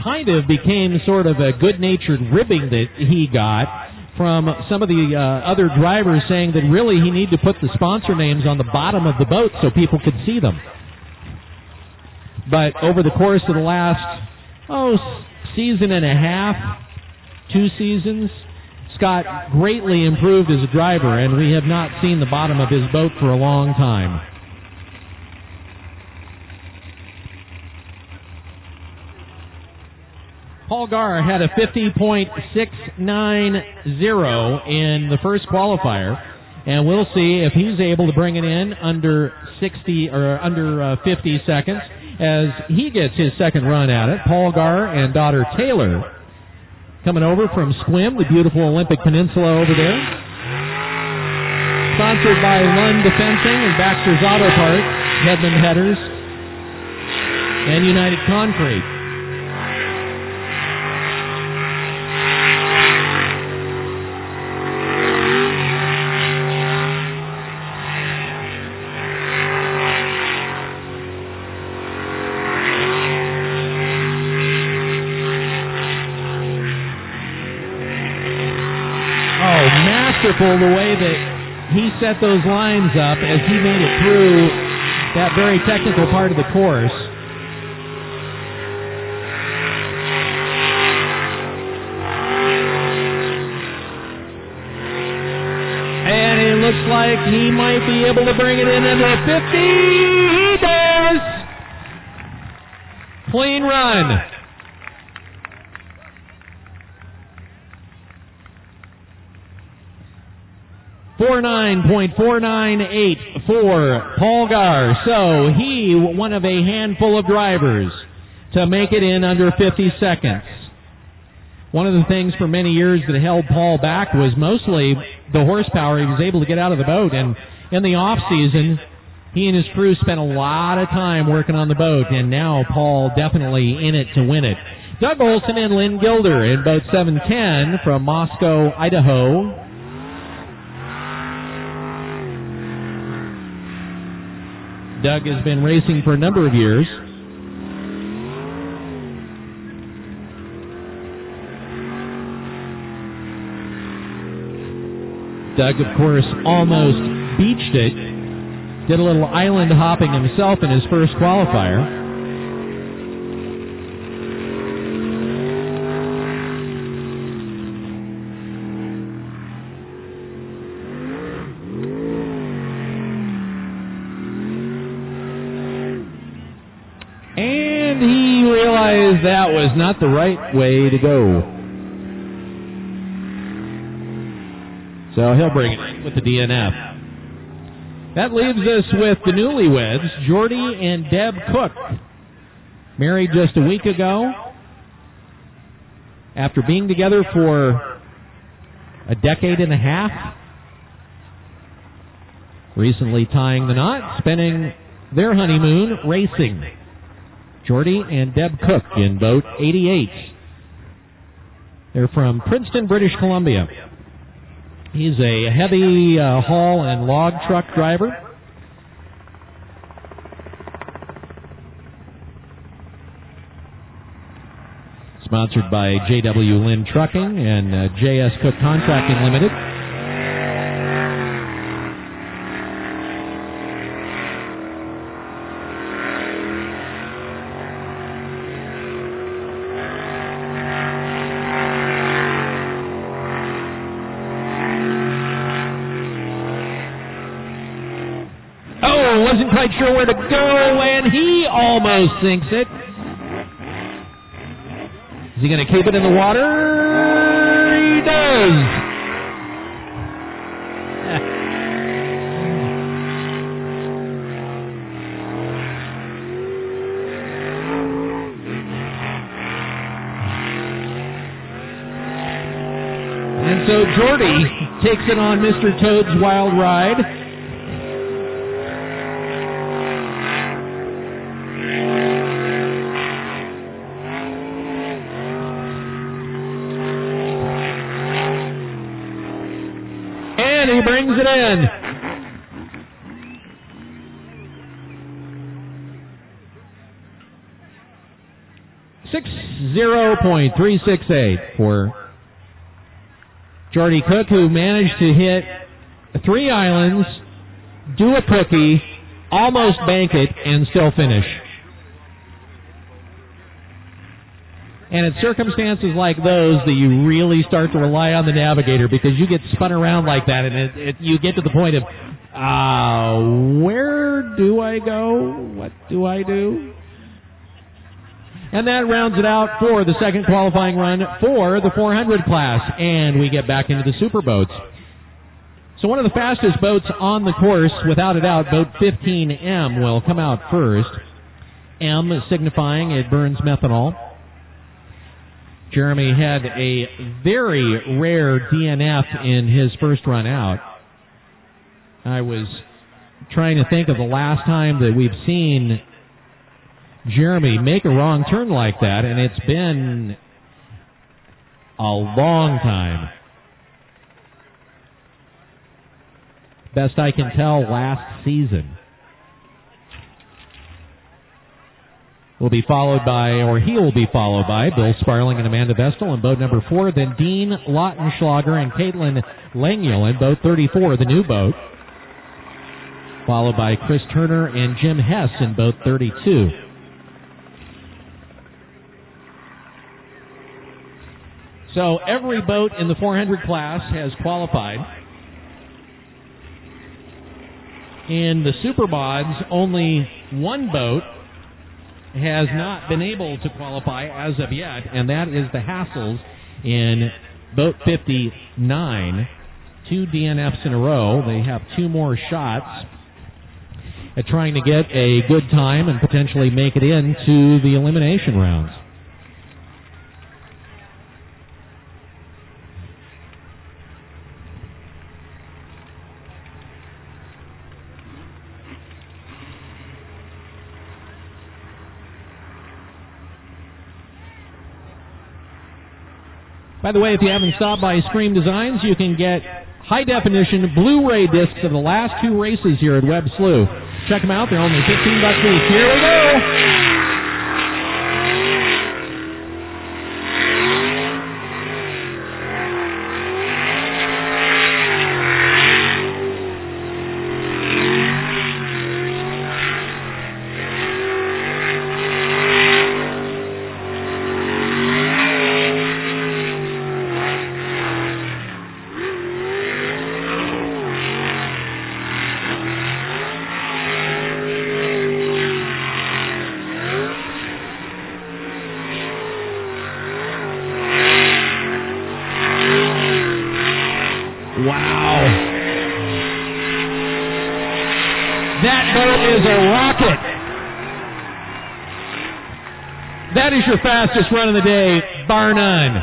kind of became sort of a good-natured ribbing that he got from some of the other drivers, saying that really he needed to put the sponsor names on the bottom of the boat so people could see them. But over the course of the last, season and a half, 2 seasons, Scott greatly improved as a driver, and we have not seen the bottom of his boat for a long time. Paul Gar had a 50.690 in the first qualifier, and we'll see if he's able to bring it in under 60 or under 50 seconds as he gets his second run at it. Paul Gar and daughter Taylor coming over from Sequim, the beautiful Olympic Peninsula over there. Sponsored by Lund Defensing and Baxter's Auto Parts, Headland Headers, and United Concrete. The way that he set those lines up as he made it through that very technical part of the course. And it looks like he might be able to bring it in under 50. He does! Clean run. 49.498 for Paul Gar. So he, one of a handful of drivers to make it in under 50 seconds. One of the things for many years that held Paul back was mostly the horsepower he was able to get out of the boat. And in the off season, he and his crew spent a lot of time working on the boat, and now Paul definitely in it to win it. Doug Olson and Lynn Gilder in boat 710 from Moscow, Idaho. Doug has been racing for a number of years. Doug, of course, almost beached it. Did a little island hopping himself in his first qualifier. That was not the right way to go. So he'll bring it in with the DNF. That leaves us with the newlyweds, Jordy and Deb Cook. Married just a week ago. After being together for a decade and a half. Recently tying the knot, spending their honeymoon racing. Jordy and Deb Cook in boat 88. They're from Princeton, British Columbia. He's a heavy haul and log truck driver. Sponsored by J.W. Lynn Trucking and J.S. Cook Contracting Limited. Wasn't quite sure where to go, and he almost sinks it. Is he going to keep it in the water? He does. So Jordy takes it on Mr. Toad's Wild Ride. And he brings it in. 0.368 for Jordy Cook, who managed to hit 3 islands, do a cookie, almost bank it, and still finish. And it's circumstances like those that you really start to rely on the navigator, because you get spun around like that, and you get to the point of, where do I go? What do I do? And that rounds it out for the second qualifying run for the 400 class. And we get back into the super boats. So one of the fastest boats on the course, without a doubt, boat 15M will come out first. M signifying it burns methanol. Jeremy had a very rare DNF in his first run out. I was trying to think of the last time that we've seen Jeremy make a wrong turn like that, and it's been a long time. Best I can tell, last season. Will be followed by, or he will be followed by, Bill Sparling and Amanda Vestal in boat number 4, then Dean Lautenschlager and Caitlin Langiel in boat 34, the new boat, followed by Chris Turner and Jim Hess in boat 32. So every boat in the 400 class has qualified. In the Super Mods, only one boat has not been able to qualify as of yet, and that is the Hassels in boat 59. 2 DNFs in a row. They have 2 more shots at trying to get a good time and potentially make it into the elimination rounds. By the way, if you haven't stopped by Scream Designs, you can get high-definition Blu-ray discs of the last 2 races here at Webb Slough. Check them out. They're only $15 each. Here we go! That is your fastest run of the day, bar none.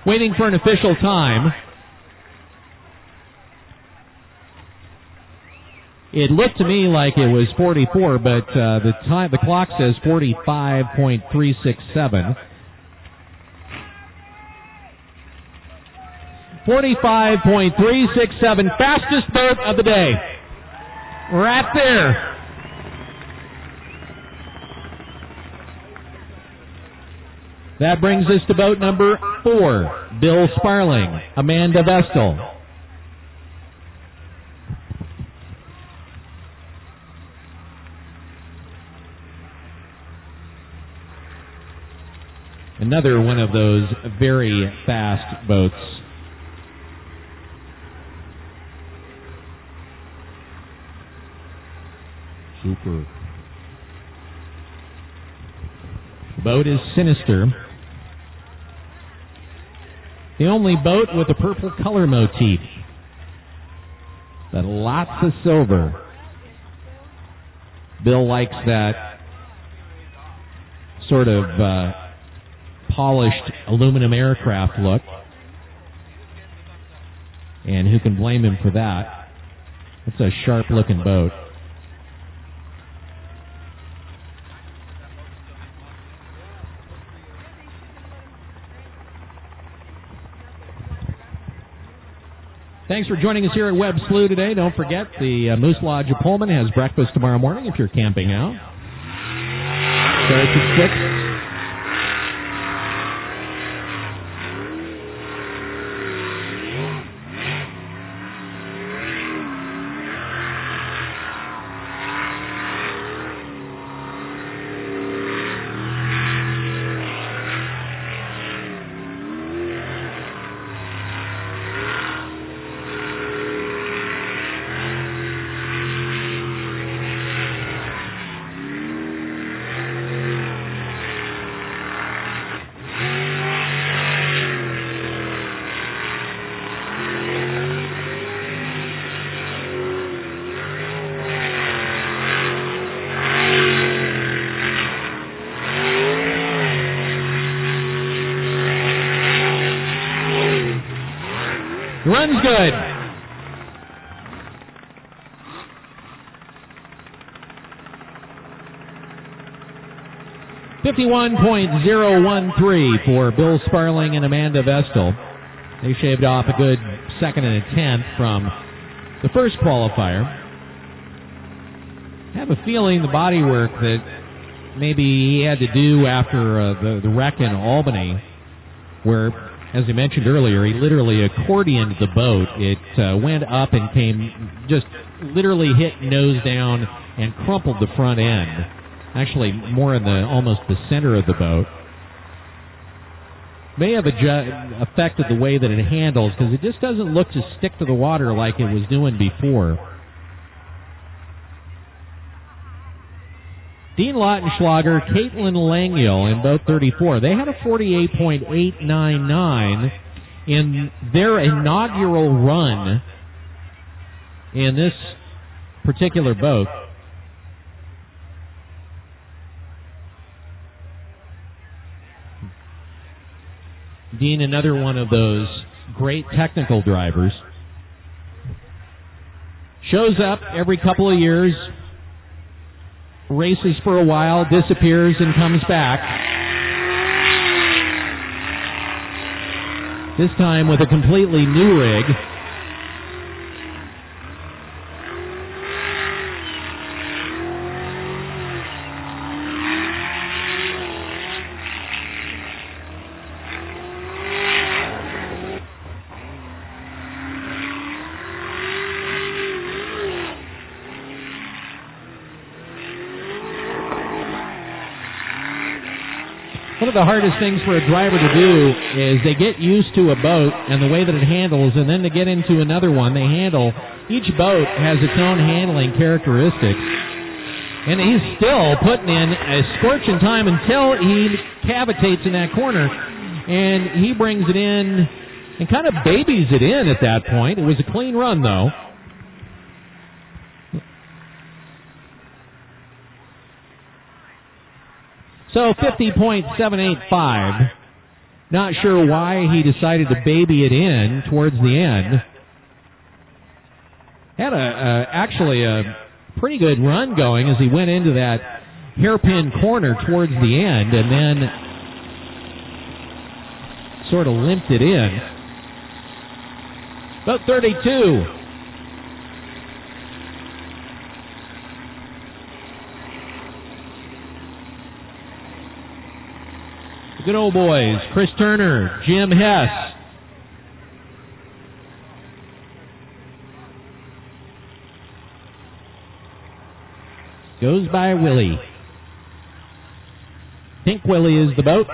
Waiting for an official time. It looked to me like it was 44, but the clock says 45.367. 45.367, fastest boat of the day. Right there. That brings us to boat number 4, Bill Sparling, Amanda Vestal. Another one of those very fast boats. Super. The boat is Sinister. The only boat with a purple color motif. But lots of silver. Bill likes that sort of polished aluminum aircraft look. And who can blame him for that? It's a sharp-looking boat. Thanks for joining us here at Webb Slough today. Don't forget, the Moose Lodge of Pullman has breakfast tomorrow morning if you're camping out. Starts at 6. Run's good. .013 for Bill Sparling and Amanda Vestal. They shaved off a good second and a tenth from the first qualifier. I have a feeling the body work that maybe he had to do after the wreck in Albany, where, as I mentioned earlier, he literally accordioned the boat. It went up and came, just literally hit nose down and crumpled the front end. Actually, more in almost the center of the boat. May have affected the way that it handles, because it just doesn't look to stick to the water like it was doing before. Dean Lautenschlager, Caitlin Langiel in boat 34. They had a 48.899 in their inaugural run in this particular boat. Dean, another one of those great technical drivers. Shows up every couple of years, races for a while, disappears, and comes back. This time with a completely new rig. One of the hardest things for a driver to do is they get used to a boat and the way that it handles, and then to get into another one, they handle. Each boat has its own handling characteristics. And he's still putting in a scorching time until he cavitates in that corner. And he brings it in and kind of babies it in at that point. It was a clean run, though. So 50.785. Not sure why he decided to baby it in towards the end. Had actually a pretty good run going as he went into that hairpin corner towards the end, and then sort of limped it in. About 32. Good old boys, Chris Turner, Jim Hess. Goes by Willie. Pink Willie is the boat.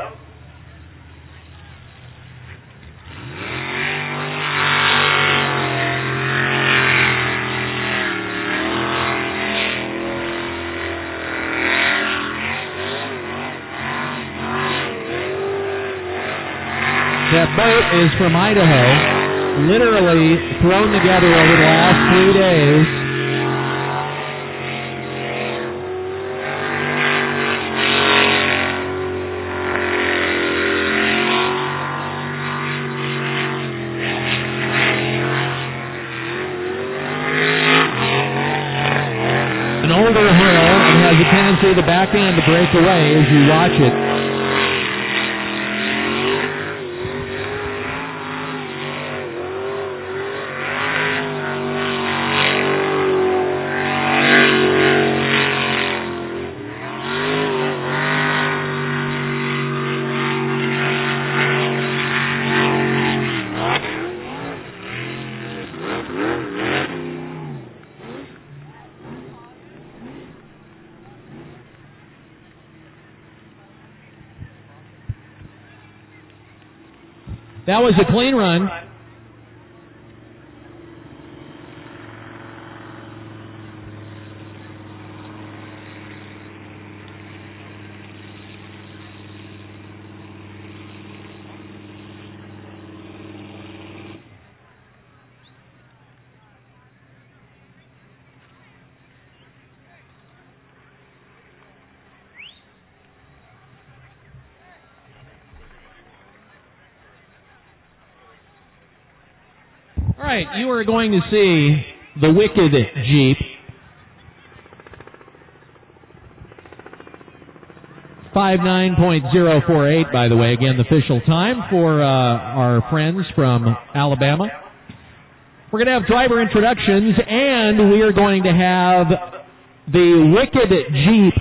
That boat is from Idaho, literally thrown together over the last 3 days. see the back end break away as you watch it. That was a clean run. All right, you are going to see the Wicked Jeep. 59.048, by the way, again, the official time for our friends from Alabama. We're going to have driver introductions, and we are going to have the Wicked Jeep.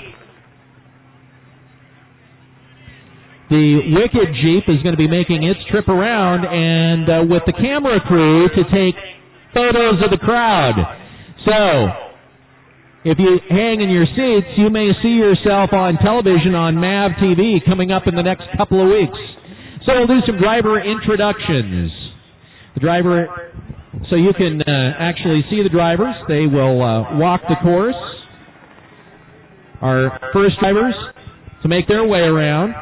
The Wicked Jeep is going to be making its trip around and with the camera crew to take photos of the crowd. So, if you hang in your seats, you may see yourself on television on MAV TV coming up in the next couple of weeks. So we'll do some driver introductions. The driver, so you can actually see the drivers. They will walk the course. Our first drivers to make their way around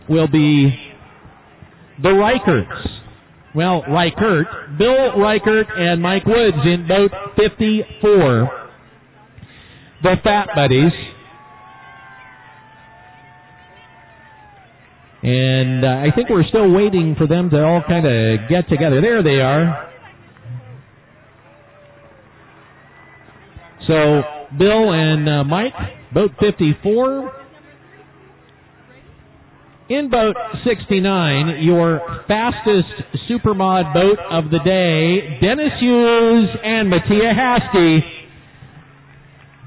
will be the Reicherts. Well, Reichert, Bill Reichert and Mike Woods in boat 54. The Fat Buddies. And I think we're still waiting for them to all kind of get together. There they are. So, Bill and Mike, boat 54. In boat 69, your fastest supermod boat of the day, Dennis Hughes and Mattia Haskey.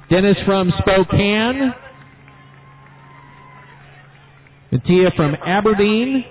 Dennis from Spokane. Mattia from Aberdeen.